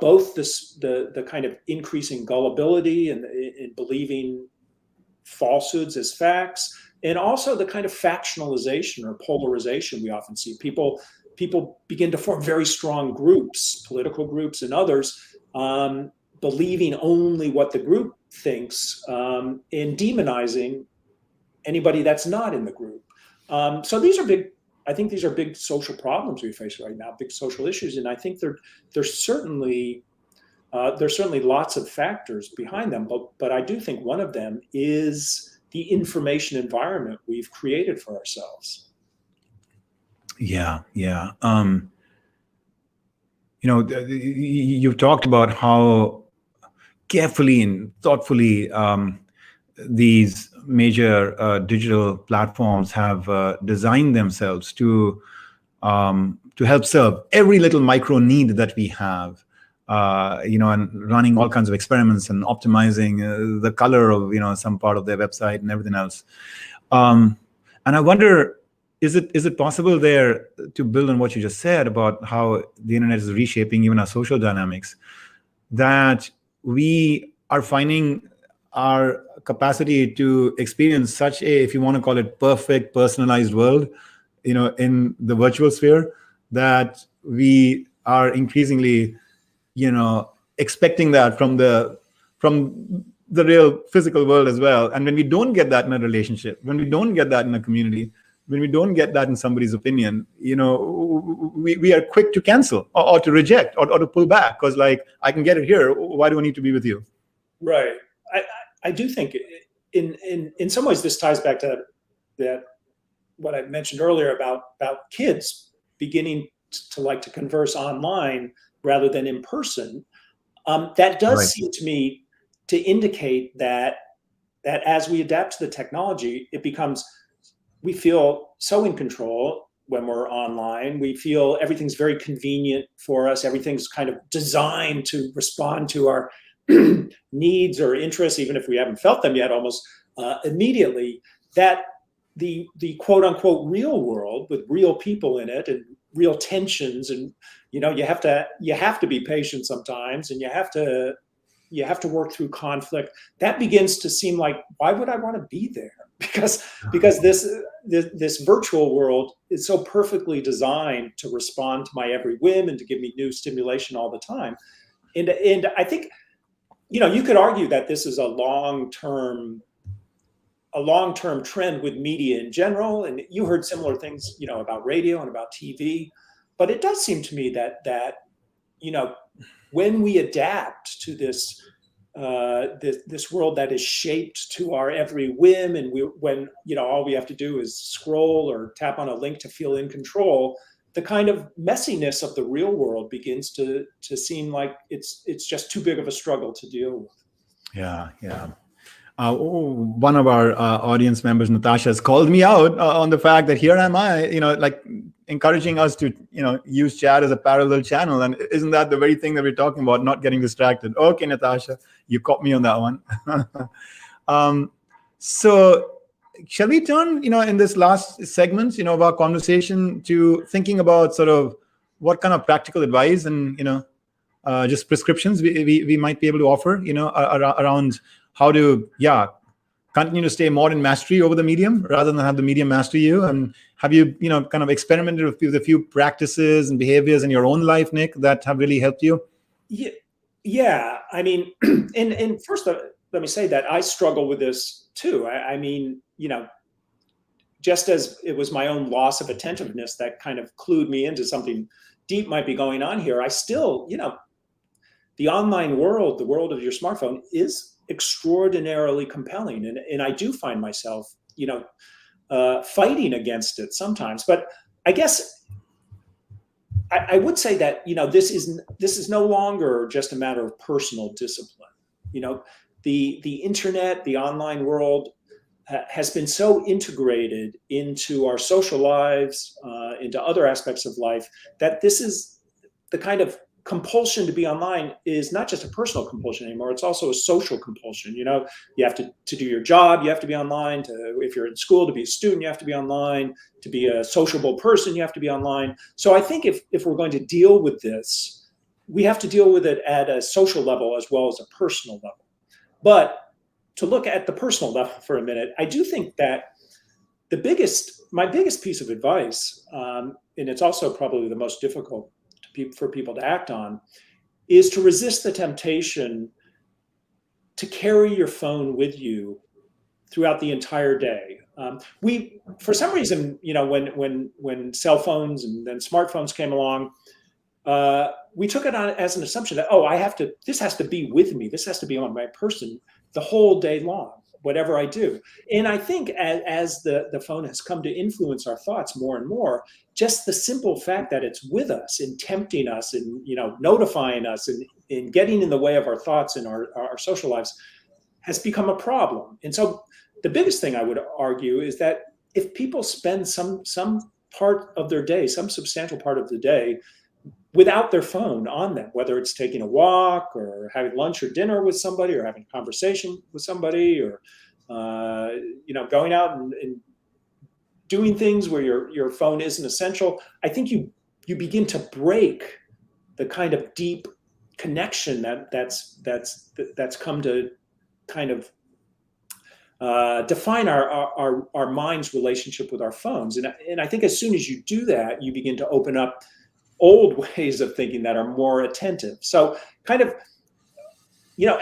both the kind of increasing gullibility and in believing falsehoods as facts, and also the kind of factionalization or polarization we often see. People begin to form very strong groups, political groups and others, believing only what the group thinks, and demonizing anybody that's not in the group. So I think these are big social problems we face right now, big social issues, and I think there's certainly lots of factors behind them, but I do think one of them is the information environment we've created for ourselves. Yeah. You've talked about how carefully and thoughtfully these major digital platforms have designed themselves to help serve every little micro need that we have. And running all kinds of experiments and optimizing the color of some part of their website and everything else. And I wonder, is it possible there to build on what you just said about how the internet is reshaping even our social dynamics, that we are finding our capacity to experience such a, if you want to call it, perfect personalized world, in the virtual sphere, that we are increasingly expecting that from the real physical world as well. And when we don't get that in a relationship, when we don't get that in a community, when we don't get that in somebody's opinion, we are quick to cancel or to reject or to pull back, because I can get it here. Why do I need to be with you? Right. I do think in some ways this ties back to that what I mentioned earlier about kids beginning to like to converse online rather than in person. That does seem to me to indicate that as we adapt to the technology, we feel so in control when we're online. We feel everything's very convenient for us. Everything's kind of designed to respond to our needs or interests, even if we haven't felt them yet, almost immediately, that the quote unquote real world with real people in it and real tensions, and you have to be patient sometimes, and you have to work through conflict. That begins to seem like, why would I want to be there? Because this virtual world is so perfectly designed to respond to my every whim and to give me new stimulation all the time. And I think you could argue that this is a long-term trend with media in general, and you heard similar things, about radio and about TV. But it does seem to me that when we adapt to this world that is shaped to our every whim, and when all we have to do is scroll or tap on a link to feel in control, the kind of messiness of the real world begins to seem like it's just too big of a struggle to deal with. Yeah. One of our audience members, Natasha, has called me out on the fact that here am I, encouraging us to, use chat as a parallel channel. And isn't that the very thing that we're talking about, not getting distracted? Okay, Natasha, you caught me on that one. So shall we turn, in this last segment, of our conversation, to thinking about sort of what kind of practical advice and, just prescriptions we might be able to offer, around how to, continue to stay more in mastery over the medium rather than have the medium master you? And have you, kind of experimented with a few practices and behaviors in your own life, Nick, that have really helped you? Yeah. I mean, and first, let me say that I struggle with this too. I mean, just as it was my own loss of attentiveness that kind of clued me into something deep might be going on here, I still, the online world, the world of your smartphone is extraordinarily compelling. And I do find myself, fighting against it sometimes. But I guess I would say that, this is no longer just a matter of personal discipline. The internet, the online world has been so integrated into our social lives, into other aspects of life, that this is the kind of compulsion to be online is not just a personal compulsion anymore. It's also a social compulsion. You have to do your job, you have to be online. If you're in school, to be a student, you have to be online. To be a sociable person, you have to be online. So I think if we're going to deal with this, we have to deal with it at a social level as well as a personal level. But to look at the personal level for a minute, I do think that my biggest piece of advice, and it's also probably the most difficult for people to act on, is to resist the temptation to carry your phone with you throughout the entire day. We, for some reason, when cell phones and then smartphones came along, we took it on as an assumption that, this has to be with me. This has to be on my person the whole day long, whatever I do. And I think as the phone has come to influence our thoughts more and more, just the simple fact that it's with us and tempting us and, notifying us and getting in the way of our thoughts and our social lives has become a problem. And so the biggest thing I would argue is that if people spend some part of their day, some substantial part of the day, without their phone on them, whether it's taking a walk or having lunch or dinner with somebody or having a conversation with somebody or, going out and doing things where your phone isn't essential, I think you begin to break the kind of deep connection that's come to kind of define our mind's relationship with our phones. And I think as soon as you do that, you begin to open up old ways of thinking that are more attentive. So kind of,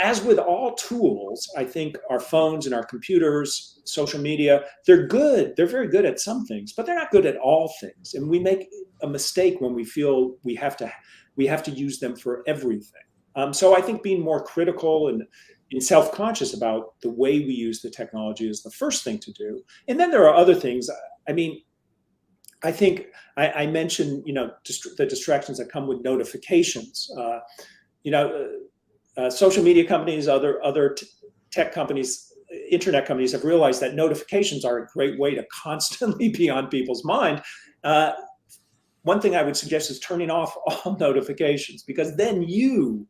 as with all tools, I think our phones and our computers, social media, they're good. They're very good at some things, but they're not good at all things. And we make a mistake when we feel we have to use them for everything. So I think being more critical and self-conscious about the way we use the technology is the first thing to do. And then there are other things. I mean, I think I mentioned, the distractions that come with notifications. Social media companies, other tech companies, internet companies have realized that notifications are a great way to constantly be on people's mind. One thing I would suggest is turning off all notifications, because then you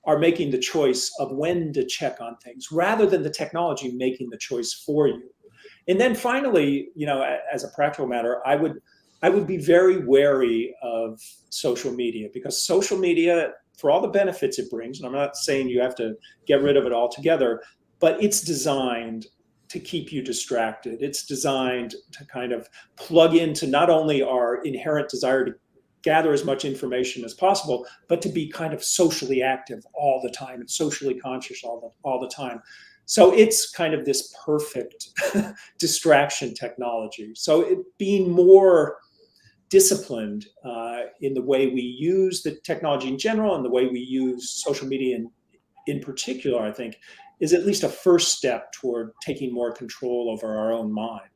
are making the choice of when to check on things rather than the technology making the choice for you. And then finally, as a practical matter, I would be very wary of social media, because social media, for all the benefits it brings, and I'm not saying you have to get rid of it altogether, but it's designed to keep you distracted. It's designed to kind of plug into not only our inherent desire to gather as much information as possible, but to be kind of socially active all the time and socially conscious all the time. So it's kind of this perfect distraction technology. So being more disciplined in the way we use the technology in general and the way we use social media in particular, I think, is at least a first step toward taking more control over our own mind.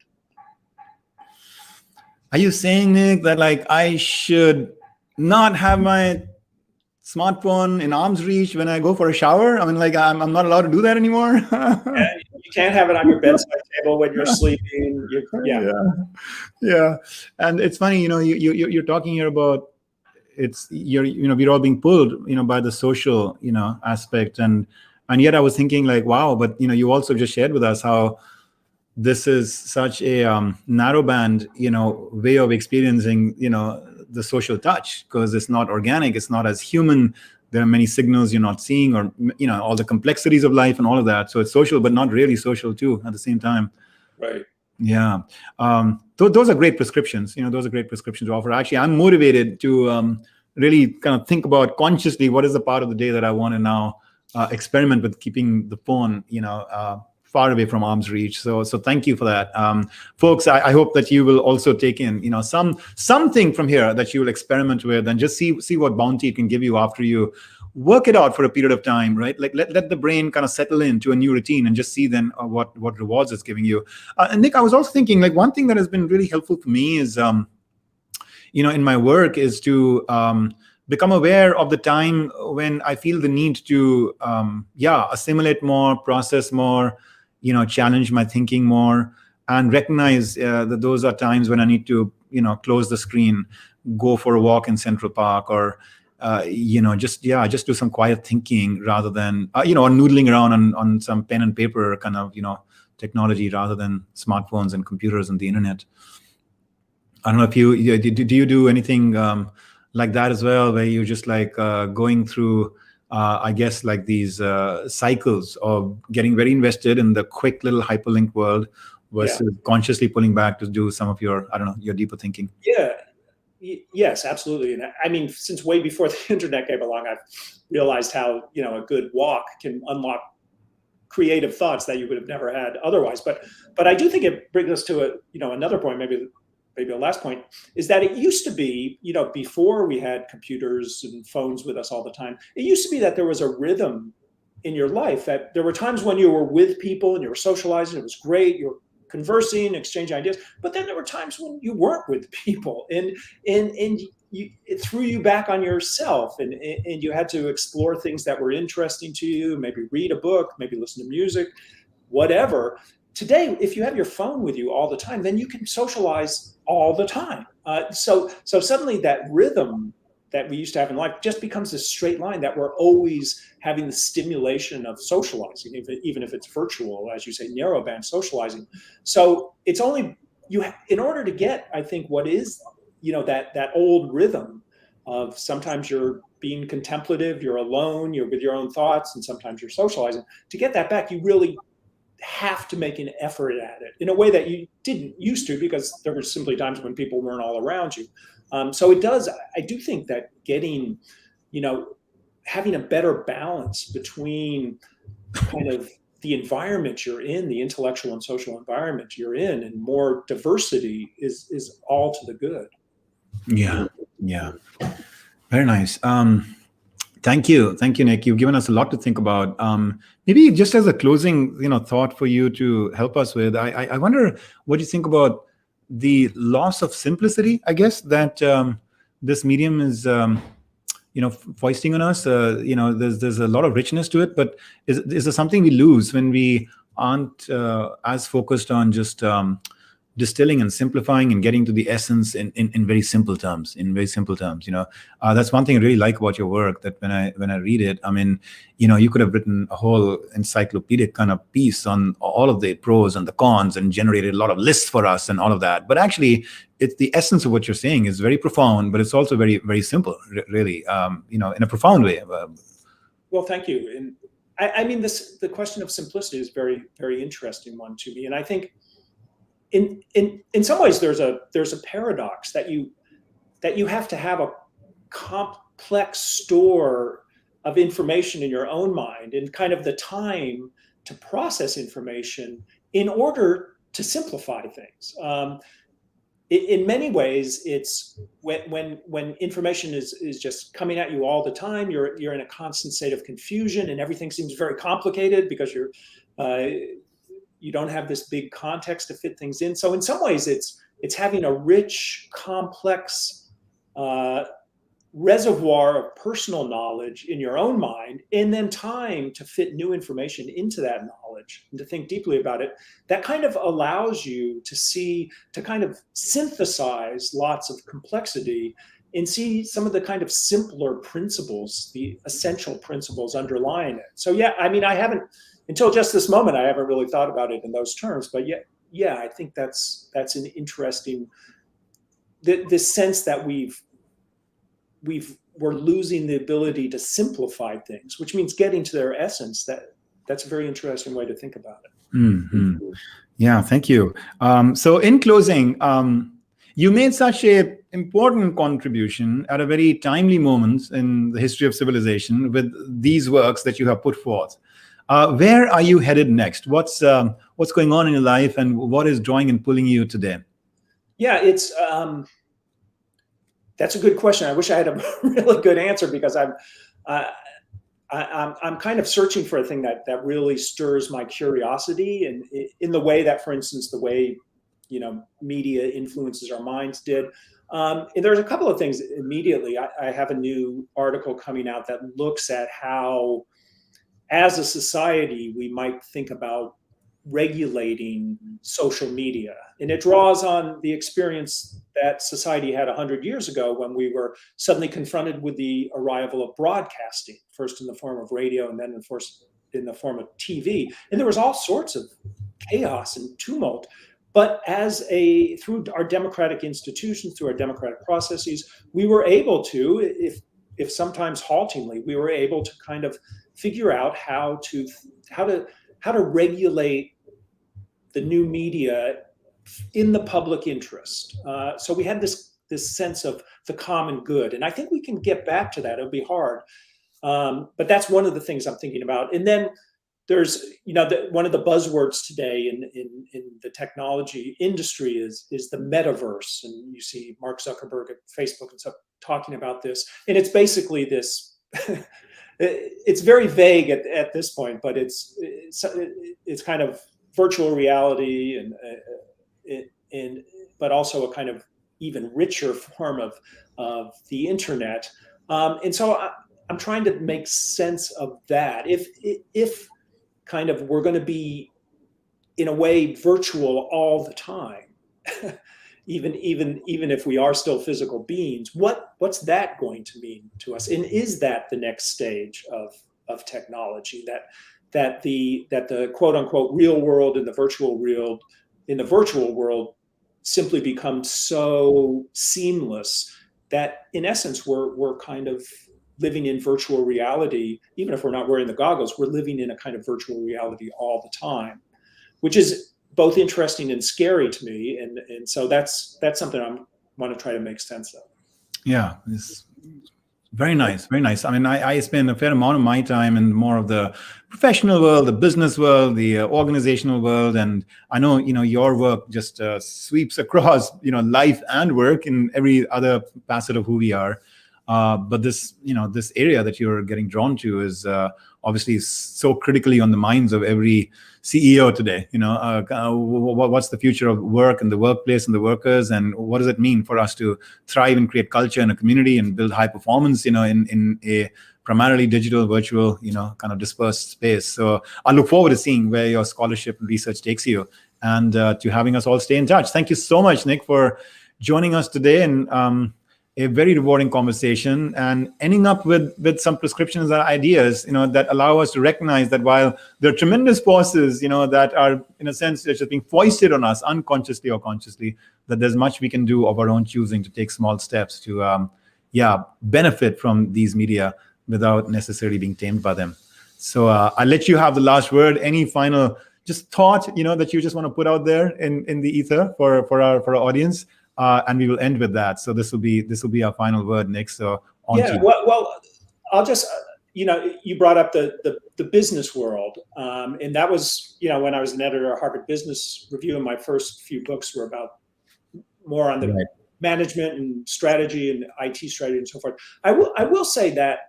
Are you saying, Nick, that I should not have my smartphone in arm's reach when I go for a shower? I mean, I'm not allowed to do that anymore. Yeah, you can't have it on your bedside table when you're sleeping. Yeah. And it's funny, you're talking here about we're all being pulled, by the social, aspect, and yet I was thinking wow, but you also just shared with us how this is such a narrow band, way of experiencing, the social touch, because it's not organic, it's not as human. there are many signals you're not seeing, or all the complexities of life and all of that. So it's social, but not really social too at the same time. Right. Yeah. Those are great prescriptions. Those are great prescriptions to offer. Actually, I'm motivated to really kind of think about consciously what is the part of the day that I want to now experiment with keeping the phone, far away from arm's reach. So thank you for that. Folks, I hope that you will also take in, something from here that you will experiment with, and just see what bounty it can give you after you work it out for a period of time, right? Like let the brain kind of settle into a new routine and just see then what rewards it's giving you. And Nick, I was also thinking, like, one thing that has been really helpful for me is, in my work, is to become aware of the time when I feel the need to, assimilate more, process more, challenge my thinking more, and recognize that those are times when I need to, close the screen, go for a walk in Central Park, or just do some quiet thinking rather than or noodling around on some pen and paper kind of technology rather than smartphones and computers and the internet. I don't know if do you do anything like that as well, where you just like going through I guess like these cycles of getting very invested in the quick little hyperlinked world versus consciously pulling back to do some of your, I don't know, your deeper thinking? Yeah. Yes, absolutely. And I mean, since way before the internet came along, I've realized how, a good walk can unlock creative thoughts that you would have never had otherwise. But I do think it brings us to another point, maybe a last point, is that it used to be, before we had computers and phones with us all the time, it used to be that there was a rhythm in your life, that there were times when you were with people and you were socializing, it was great, you were conversing, exchanging ideas, but then there were times when you weren't with people, and it threw you back on yourself, and you had to explore things that were interesting to you, maybe read a book, maybe listen to music, whatever. Today, if you have your phone with you all the time, then you can socialize all the time. So suddenly that rhythm that we used to have in life just becomes a straight line, that we're always having the stimulation of socializing, even if it's virtual, as you say, narrowband socializing. So it's only in order to get, I think, what is, that old rhythm of sometimes you're being contemplative, you're alone, you're with your own thoughts, and sometimes you're socializing. To get that back, you really have to make an effort at it in a way that you didn't used to, because there were simply times when people weren't all around you. So it does, I do think that getting, having a better balance between kind of the environment you're in, the intellectual and social environment you're in, and more diversity is all to the good. Yeah. Very nice. Thank you, Nick. You've given us a lot to think about. Maybe just as a closing, thought for you to help us with, I wonder what you think about the loss of simplicity, I guess, that this medium is, foisting on us. There's a lot of richness to it, but is there something we lose when we aren't as focused on just distilling and simplifying and getting to the essence in very simple terms, that's one thing I really like about your work, that when I read it, I mean, you could have written a whole encyclopedic kind of piece on all of the pros and the cons and generated a lot of lists for us and all of that. But actually, it's the essence of what you're saying is very profound, but it's also very, very simple, really, in a profound way. Well, thank you. And I mean, the question of simplicity is very, very interesting one to me. And I think in some ways there's a paradox that you have to have a complex store of information in your own mind and kind of the time to process information in order to simplify things. In many ways, it's when information is just coming at you all the time, you're in a constant state of confusion, and everything seems very complicated because you don't have this big context to fit things in. So in some ways, it's having a rich, complex reservoir of personal knowledge in your own mind, and then time to fit new information into that knowledge and to think deeply about it. That kind of allows you to kind of synthesize lots of complexity and see some of the kind of simpler principles, the essential principles underlying it. So yeah, I mean, I haven't, until just this moment, I haven't really thought about it in those terms, but yeah, I think that's an interesting, the sense that we've we're losing the ability to simplify things, which means getting to their essence. That's a very interesting way to think about it. Mm-hmm. Yeah, thank you. So in closing, you made such a important contribution at a very timely moment in the history of civilization with these works that you have put forth. Where are you headed next? What's going on in your life, and what is drawing and pulling you today? Yeah, it's that's a good question. I wish I had a really good answer, because I'm kind of searching for a thing that really stirs my curiosity, and in the way that, for instance, the way media influences our minds did. And there's a couple of things immediately. I have a new article coming out that looks at how, as a society, we might think about regulating social media. And it draws on the experience that society had 100 years ago, when we were suddenly confronted with the arrival of broadcasting, first in the form of radio and then, of course, in the form of TV. And there was all sorts of chaos and tumult. But through our democratic institutions, through our democratic processes, we were able to, if sometimes haltingly, we were able to kind of figure out how to regulate the new media in the public interest. So we had this sense of the common good, and I think we can get back to that. It'll be hard, but that's one of the things I'm thinking about. And then there's, one of the buzzwords today in the technology industry is the metaverse, and you see Mark Zuckerberg at Facebook and stuff talking about this, and it's basically this. It's very vague at this point, but it's kind of virtual reality, and but also a kind of even richer form of the internet. And so I'm trying to make sense of that. If kind of we're going to be, in a way, virtual all the time, even if we are still physical beings, what's that going to mean to us? And is that the next stage of technology, that the quote unquote real world and the virtual world simply become so seamless that, in essence, we're kind of living in virtual reality? Even if we're not wearing the goggles, we're living in a kind of virtual reality all the time, which is both interesting and scary to me. And so that's something I want to try to make sense of. Yeah, it's very nice, very nice. I mean, I spend a fair amount of my time in more of the professional world, the business world, the organizational world, and I know your work just sweeps across life and work in every other facet of who we are. But this area that you're getting drawn to is obviously so critically on the minds of every CEO today. What's the future of work and the workplace and the workers, and what does it mean for us to thrive and create culture in a community and build high performance, in a primarily digital, virtual, kind of dispersed space. So I look forward to seeing where your scholarship and research takes you, and to having us all stay in touch. Thank you so much, Nick, for joining us today, and a very rewarding conversation, and ending up with some prescriptions and ideas, that allow us to recognize that while there are tremendous forces, that are, in a sense, just being foisted on us unconsciously or consciously, that there's much we can do of our own choosing to take small steps to, benefit from these media without necessarily being tamed by them. So I'll let you have the last word. Any final just thought, that you just want to put out there in the ether for our audience? And we will end with that. So this will be our final word, Nick. So on to you. Well, I'll just you brought up the business world, and that was when I was an editor at Harvard Business Review, and my first few books were about more on the management and strategy and IT strategy and so forth. I will say that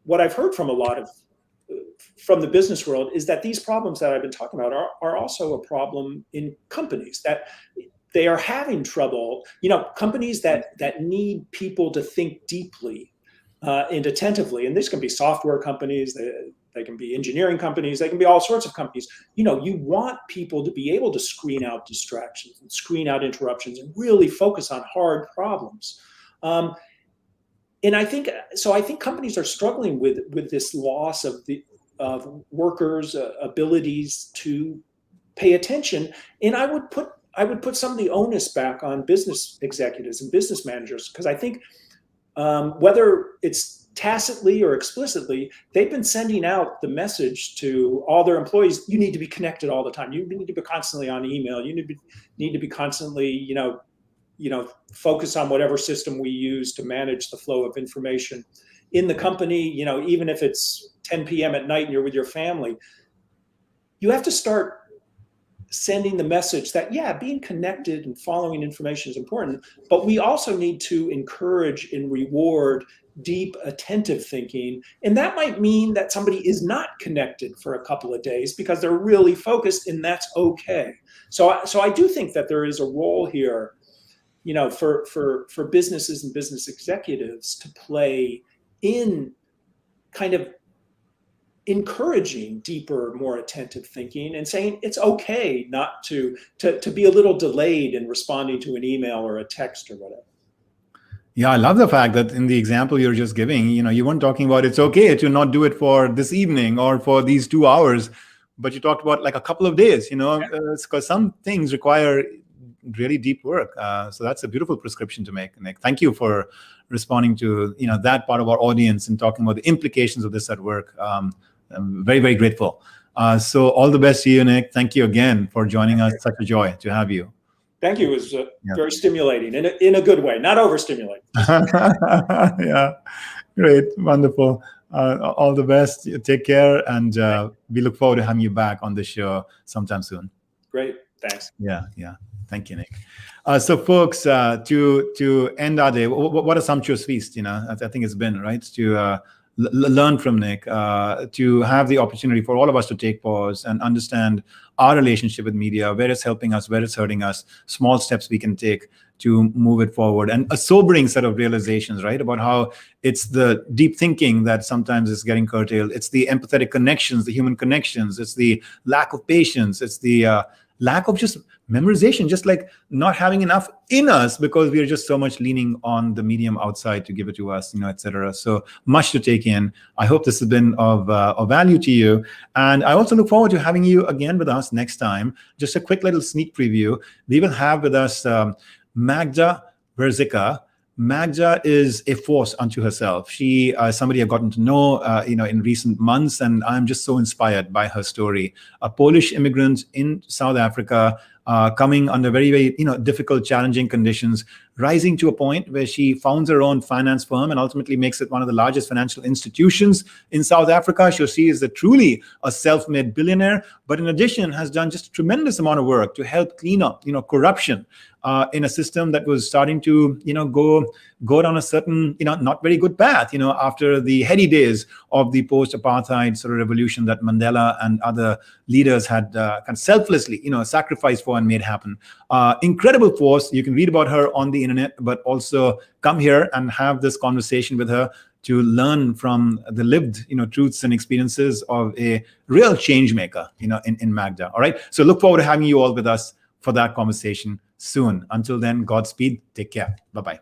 what I've heard from a lot of from the business world is that these problems that I've been talking about are also a problem in companies, that they are having trouble, companies that need people to think deeply and attentively. And this can be software companies, they can be engineering companies, they can be all sorts of companies. You want people to be able to screen out distractions and screen out interruptions and really focus on hard problems. And I think companies are struggling with this loss of workers' abilities to pay attention. And I would put some of the onus back on business executives and business managers, because I think whether it's tacitly or explicitly, they've been sending out the message to all their employees: you need to be connected all the time. You need to be constantly on email. You need to be constantly, focus on whatever system we use to manage the flow of information in the company. Even if it's 10 p.m. at night and you're with your family, you have to start sending the message that, yeah, being connected and following information is important, but we also need to encourage and reward deep, attentive thinking. And that might mean that somebody is not connected for a couple of days because they're really focused, and that's okay. So I do think that there is a role here, for businesses and business executives to play in kind of encouraging deeper, more attentive thinking, and saying it's okay not to be a little delayed in responding to an email or a text or whatever. Yeah, I love the fact that in the example you're just giving, you weren't talking about it's okay to not do it for this evening or for these 2 hours, but you talked about like a couple of days, because some things require really deep work. So that's a beautiful prescription to make, Nick. Thank you for responding to that part of our audience and talking about the implications of this at work. I'm very, very grateful. So all the best to you, Nick. Thank you again for joining us. Such a joy to have you. Thank you. It was very stimulating in a good way, not overstimulating. Yeah, great, wonderful. All the best. Take care, and we look forward to having you back on the show sometime soon. Great, thanks. Yeah. Thank you, Nick. So, folks, to end our day, what a sumptuous feast. I think it's been right to learn from Nick, to have the opportunity for all of us to take pause and understand our relationship with media, where it's helping us, where it's hurting us, small steps we can take to move it forward, and a sobering set of realizations, right, about how it's the deep thinking that sometimes is getting curtailed. It's the empathetic connections, the human connections. It's the lack of patience. It's the lack of just memorization, just like not having enough in us because we are just so much leaning on the medium outside to give it to us, etc. So much to take in. I hope this has been of value to you. And I also look forward to having you again with us next time. Just a quick little sneak preview. We will have with us Magda Verzica. Magda is a force unto herself. She somebody I've gotten to know, in recent months, and I'm just so inspired by her story. A Polish immigrant in South Africa, coming under very, very, difficult, challenging conditions, rising to a point where she founds her own finance firm and ultimately makes it one of the largest financial institutions in South Africa. So she is truly a self-made billionaire, but in addition has done just a tremendous amount of work to help clean up, corruption in a system that was starting to, go down a certain, not very good path, after the heady days of the post-apartheid sort of revolution that Mandela and other leaders had kind of selflessly, sacrificed for and made happen. Incredible force. You can read about her on the internet, but also come here and have this conversation with her to learn from the lived, truths and experiences of a real change maker, in Magda. All right. So look forward to having you all with us for that conversation soon. Until then, Godspeed. Take care. Bye-bye.